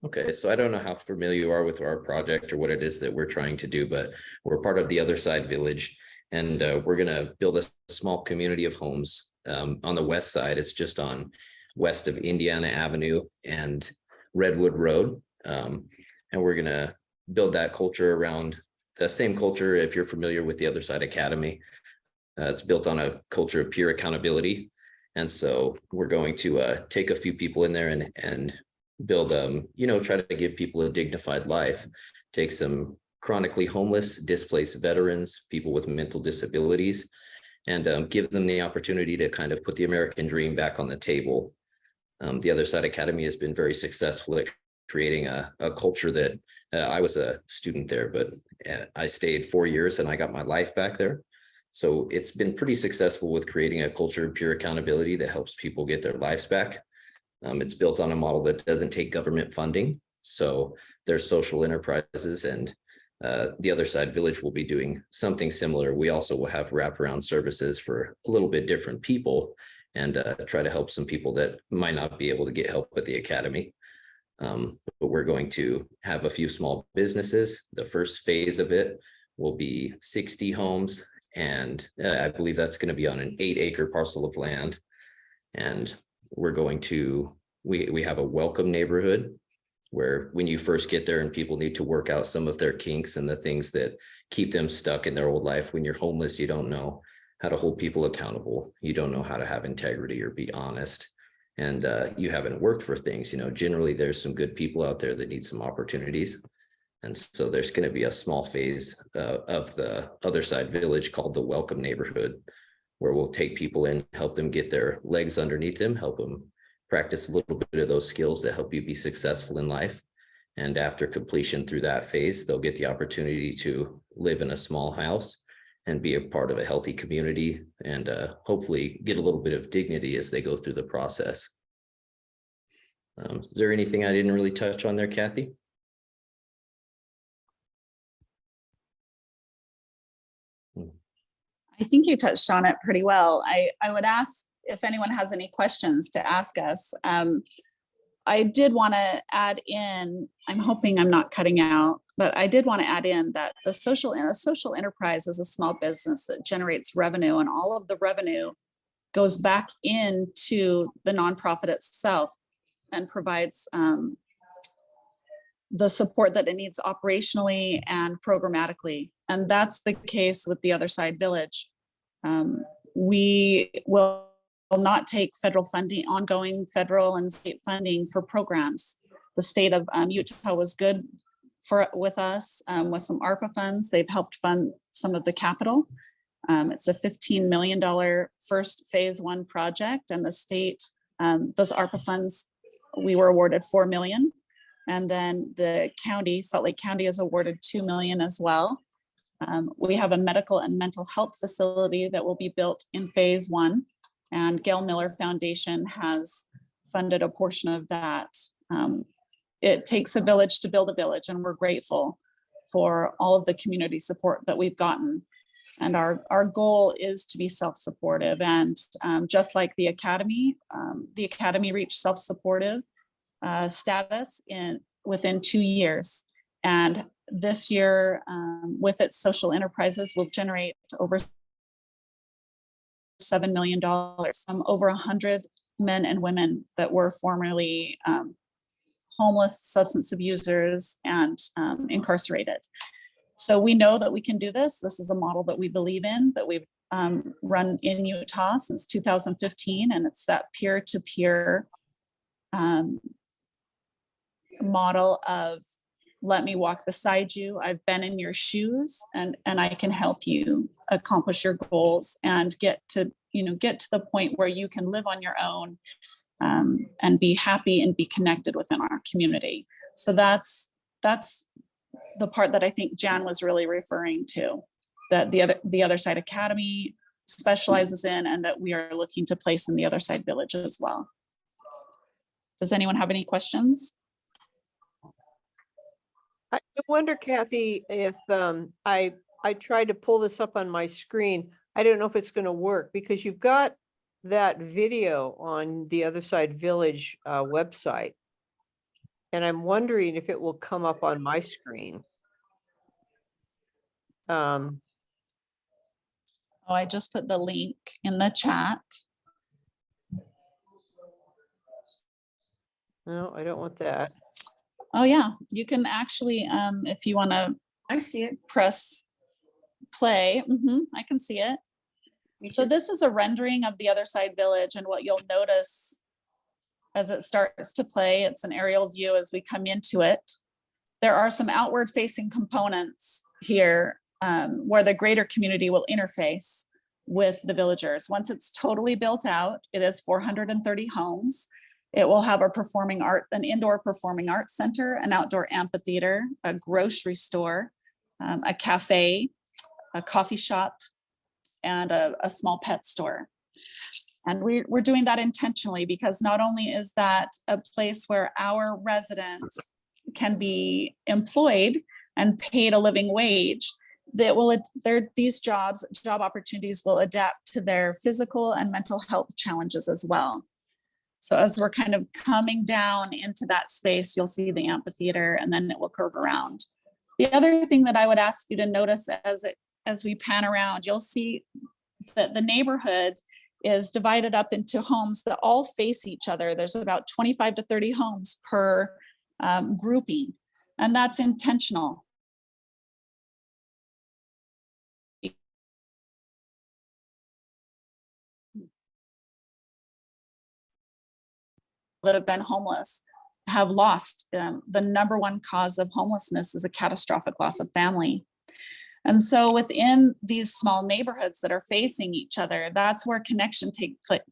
Okay, so I don't know how familiar you are with our project or what it is that we're trying to do, but we're part of the Other Side Village, and we're going to build a small community of homes on the west side. It's just on west of Indiana Avenue and Redwood Road, and we're going to build that culture around the same culture. If you're familiar with the Other Side Academy, it's built on a culture of peer accountability, and so we're going to take a few people in there and build try to give people a dignified life, take some chronically homeless, displaced veterans, people with mental disabilities, and give them the opportunity to kind of put the American dream back on the table. The Other Side Academy has been very successful at creating a culture that I was a student there, but I stayed 4 years and I got my life back there. So it's been pretty successful with creating a culture of pure accountability that helps people get their lives back. It's built on a model that doesn't take government funding. So there's social enterprises, and the Other Side Village will be doing something similar. We also will have wraparound services for a little bit different people, and try to help some people that might not be able to get help at the academy. But we're going to have a few small businesses. The first phase of it will be 60 homes, and I believe that's going to be on an 8-acre parcel of land. And we're going to, we have a welcome neighborhood where when you first get there and people need to work out some of their kinks and the things that keep them stuck in their old life. When you're homeless, you don't know how to hold people accountable. You don't know how to have integrity or be honest. And you haven't worked for things, generally there's some good people out there that need some opportunities. And so there's going to be a small phase of the Other Side Village called the Welcome Neighborhood, where we'll take people in, help them get their legs underneath them, help them practice a little bit of those skills that help you be successful in life. And after completion through that phase, they'll get the opportunity to live in a small house and be a part of a healthy community, and hopefully get a little bit of dignity as they go through the process. Is there anything I didn't really touch on there, Kathy? I think you touched on it pretty well. I would ask if anyone has any questions to ask us. I did want to add in, I'm hoping I'm not cutting out, but I did want to add in that a social enterprise is a small business that generates revenue, and all of the revenue goes back into the nonprofit itself and provides the support that it needs operationally and programmatically. And that's the case with the Other Side Village. We will not take federal funding, ongoing federal and state funding for programs. The state of Utah was good with us with some ARPA funds. They've helped fund some of the capital. It's a $15 million first phase 1 project, and the state, those ARPA funds, we were awarded $4 million. And then the county, Salt Lake County, is awarded $2 million as well. We have a medical and mental health facility that will be built in phase 1, and Gail Miller Foundation has funded a portion of that. It takes a village to build a village, and we're grateful for all of the community support that we've gotten. And our goal is to be self-supportive. And just like the academy reached self-supportive status within 2 years. And this year, with its social enterprises, will generate over $7 million from over 100 men and women that were formerly homeless, substance abusers, and incarcerated. So we know that we can do this. This is a model that we believe in, that we've run in Utah since 2015, and it's that peer-to-peer model of let me walk beside you. I've been in your shoes, and I can help you accomplish your goals and get to the point where you can live on your own and be happy and be connected within our community. So that's the part that I think Jan was really referring to, that the Other Side Academy specializes in, and that we are looking to place in the Other Side Village as well. Does anyone have any questions? I wonder, Kathy, if I tried to pull this up on my screen. I don't know if it's going to work, because you've got that video on the Other Side Village website. And I'm wondering if it will come up on my screen. Oh, I just put the link in the chat. No, I don't want that. Oh, yeah, you can actually, if you want to I see it. press play, I can see it. So this is a rendering of the other side village, and what you'll notice as it starts to play, it's an aerial view as we come into it. There are some outward facing components here where the greater community will interface with the villagers. Once it's totally built out, it is 430 homes. It will have an indoor performing arts center, an outdoor amphitheater, a grocery store, a cafe, a coffee shop, and a small pet store. And we're doing that intentionally because not only is that a place where our residents can be employed and paid a living wage, that these job opportunities will adapt to their physical and mental health challenges as well. So as we're kind of coming down into that space, you'll see the amphitheater and then it will curve around. The other thing that I would ask you to notice as we pan around, you'll see that the neighborhood is divided up into homes that all face each other. There's about 25 to 30 homes per grouping, and that's intentional. That have been homeless have lost. The number one cause of homelessness is a catastrophic loss of family. And so within these small neighborhoods that are facing each other, that's where connection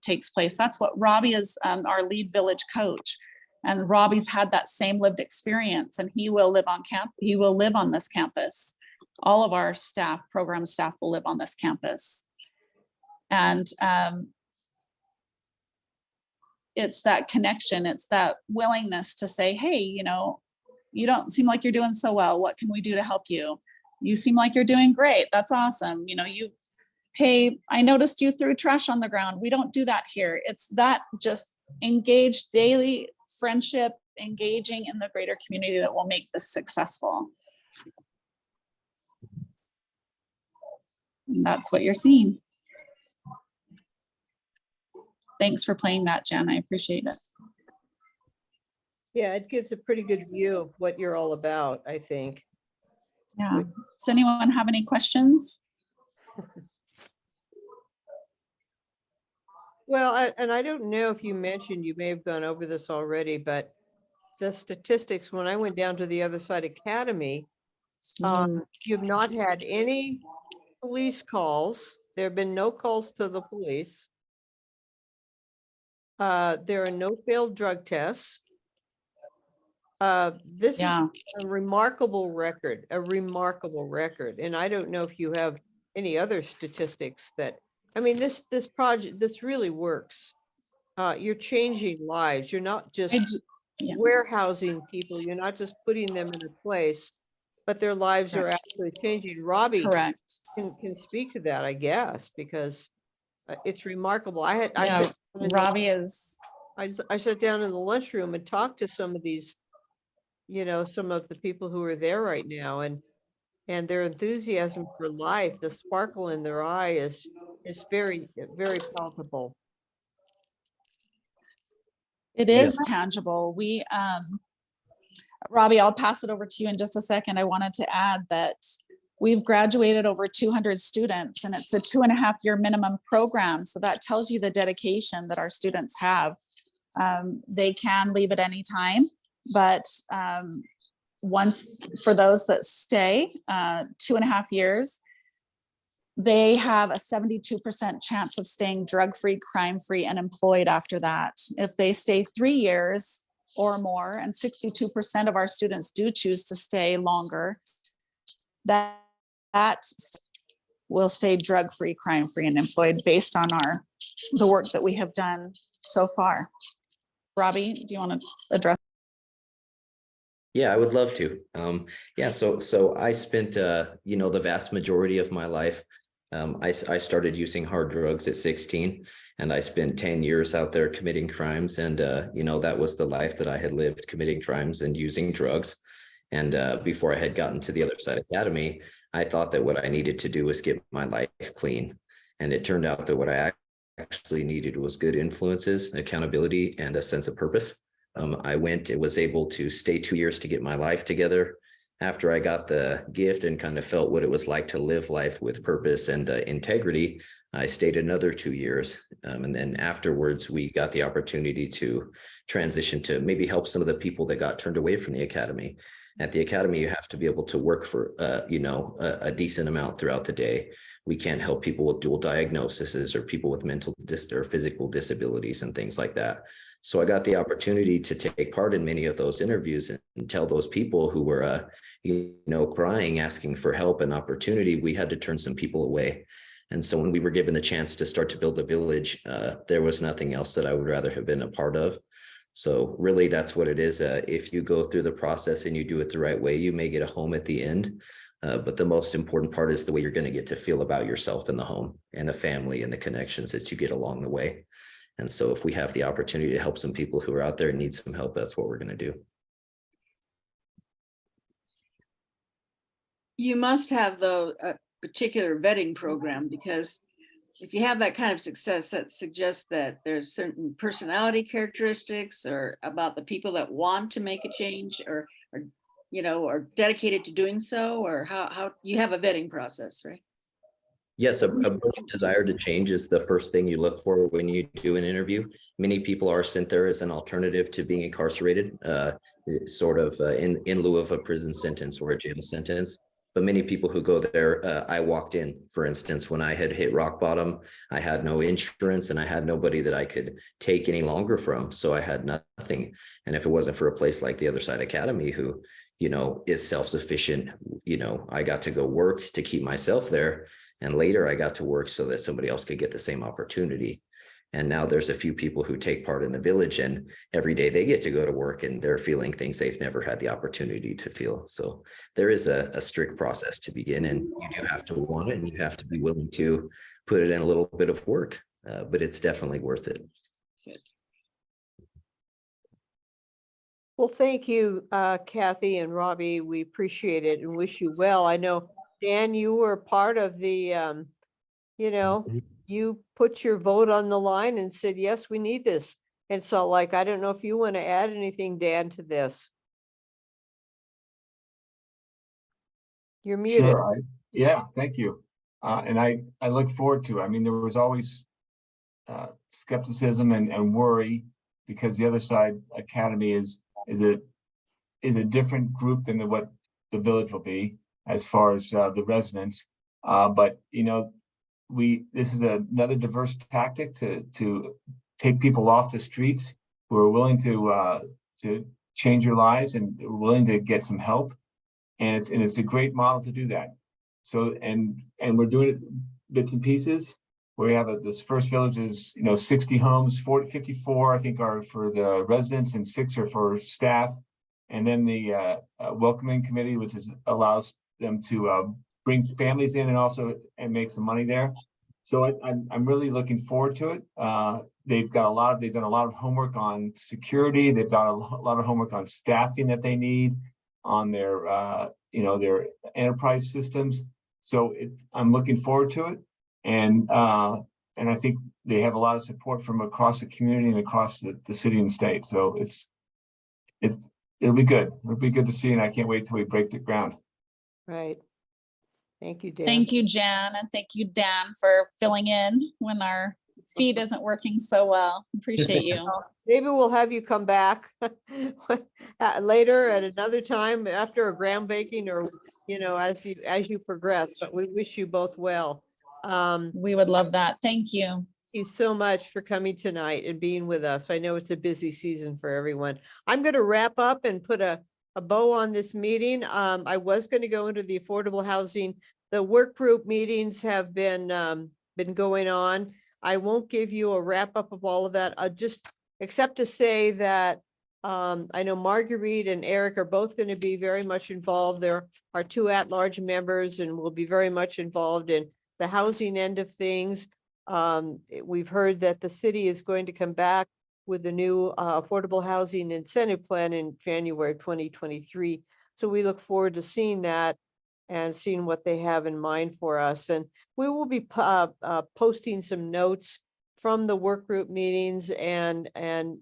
takes place. That's what Robbie is, our lead village coach. And Robbie's had that same lived experience, and he will live on He will live on this campus. All of our program staff will live on this campus. And it's that connection, it's that willingness to say, hey, you don't seem like you're doing so well. What can we do to help you? You seem like you're doing great. That's awesome. Hey, I noticed you threw trash on the ground. We don't do that here. It's that just engaged daily friendship, engaging in the greater community that will make this successful. And that's what you're seeing. Thanks for playing that, Jen. I appreciate it. Yeah, it gives a pretty good view of what you're all about, I think. Yeah. Does anyone have any questions? Well, I don't know if you mentioned, you may have gone over this already, but the statistics, when I went down to the Other Side Academy, you've not had any police calls. There have been no calls to the police. There are no failed drug tests. This is a remarkable record, And I don't know if you have any other statistics that, this project, this really works. You're changing lives. You're not just warehousing people. You're not just putting them in a place, but their lives are actually changing. Robbie can speak to that, I guess, because it's remarkable. I sat down in the lunchroom and talked to some of these, some of the people who are there right now, and their enthusiasm for life, the sparkle in their eye is very, very palpable. It is tangible. Robbie, I'll pass it over to you in just a second. I wanted to add that we've graduated over 200 students, and it's a 2.5-year minimum program. So that tells you the dedication that our students have. They can leave at any time, but once, for those that stay 2.5 years, they have a 72% chance of staying drug-free, crime-free, and employed after that. If they stay 3 years or more, and 62% of our students do choose to stay longer, that will stay drug-free, crime-free, and employed based on the work that we have done so far. Robbie, do you want to address? Yeah, I would love to. So I spent, the vast majority of my life I started using hard drugs at 16, and I spent 10 years out there committing crimes. And, that was the life that I had lived, committing crimes and using drugs. And before I had gotten to the other side academy, I thought that what I needed to do was get my life clean. And it turned out that what I actually needed was good influences, accountability, and a sense of purpose. I was able to stay 2 years to get my life together. After I got the gift and kind of felt what it was like to live life with purpose and integrity, I stayed another 2 years. And then afterwards, we got the opportunity to transition to maybe help some of the people that got turned away from the academy. At the academy, you have to be able to work for, a decent amount throughout the day. We can't help people with dual diagnoses or people with mental or physical disabilities and things like that. So I got the opportunity to take part in many of those interviews and tell those people who were, crying, asking for help and opportunity, we had to turn some people away. And so when we were given the chance to start to build a village, there was nothing else that I would rather have been a part of. So really, that's what it is. If you go through the process and you do it the right way, you may get a home at the end. But the most important part is the way you're going to get to feel about yourself in the home and the family and the connections that you get along the way. And so if we have the opportunity to help some people who are out there and need some help, that's what we're going to do. You must have a particular vetting program, because if you have that kind of success, that suggests that there's certain personality characteristics or about the people that want to make a change or dedicated to doing so, or how you have a vetting process, right? Yes, a burning desire to change is the first thing you look for when you do an interview. Many people are sent there as an alternative to being incarcerated, in lieu of a prison sentence or a jail sentence. But many people who go there, I walked in, for instance, when I had hit rock bottom, I had no insurance and I had nobody that I could take any longer from. So I had nothing. And if it wasn't for a place like the Other Side Academy, who, is self-sufficient, I got to go work to keep myself there. And later I got to work so that somebody else could get the same opportunity. And now there's a few people who take part in the village, and every day they get to go to work and they're feeling things they've never had the opportunity to feel. So there is a strict process to begin, and you do have to want it and you have to be willing to put it in a little bit of work, but it's definitely worth it. Good. Well, thank you, Kathy and Robbie. We appreciate it and wish you well. I know, Dan, you were part of the, you put your vote on the line and said, yes, we need this. And so I don't know if you want to add anything, Dan, to this. You're muted. Sure. Yeah, thank you. And I look forward to it. I mean, there was always skepticism and worry, because the Other Side Academy is a different group than what the village will be as far as the residents. But this is another diverse tactic to take people off the streets who are willing to change your lives and willing to get some help. And it's a great model to do that. So, and we're doing it bits and pieces. We have this first village is, 60 homes, 54, I think, are for the residents and 6 are for staff. And then the welcoming committee, which allows them to bring families in and make some money there. So I'm really looking forward to it. They've done a lot of homework on security. They've done a lot of homework on staffing that they need, on their their enterprise systems. So I'm looking forward to it, and I think they have a lot of support from across the community and across the city and state. So it'll be good. It'll be good to see, and I can't wait till we break the ground. Right. Thank you, Dan. Thank you, Jan, and thank you, Dan, for filling in when our feed isn't working so well. Appreciate you. Maybe we'll have you come back later at another time after a ground baking, or as you progress. But we wish you both well. We would love that. Thank you. Thank you so much for coming tonight and being with us. I know it's a busy season for everyone. I'm going to wrap up and put a bow on this meeting. I was going to go into the affordable housing. The work group meetings have been going on. I won't give you a wrap up of all of that. Except to say that I know Marguerite and Eric are both going to be very much involved. There are 2 at-large members and will be very much involved in the housing end of things. We've heard that the city is going to come back with the new affordable housing incentive plan in January 2023. So we look forward to seeing that and seeing what they have in mind for us. And we will be posting some notes from the work group meetings and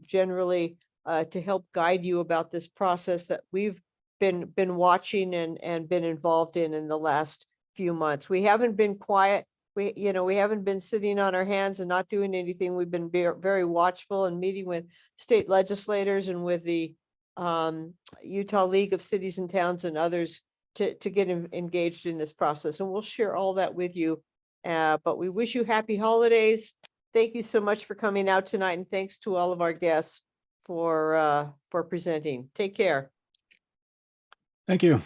generally to help guide you about this process that we've been watching and been involved in the last few months. We haven't been quiet. We haven't been sitting on our hands and not doing anything. We've been very watchful and meeting with state legislators and with the Utah League of Cities and Towns and others to get engaged in this process. And we'll share all that with you. But we wish you happy holidays. Thank you so much for coming out tonight, and thanks to all of our guests for presenting. Take care. Thank you.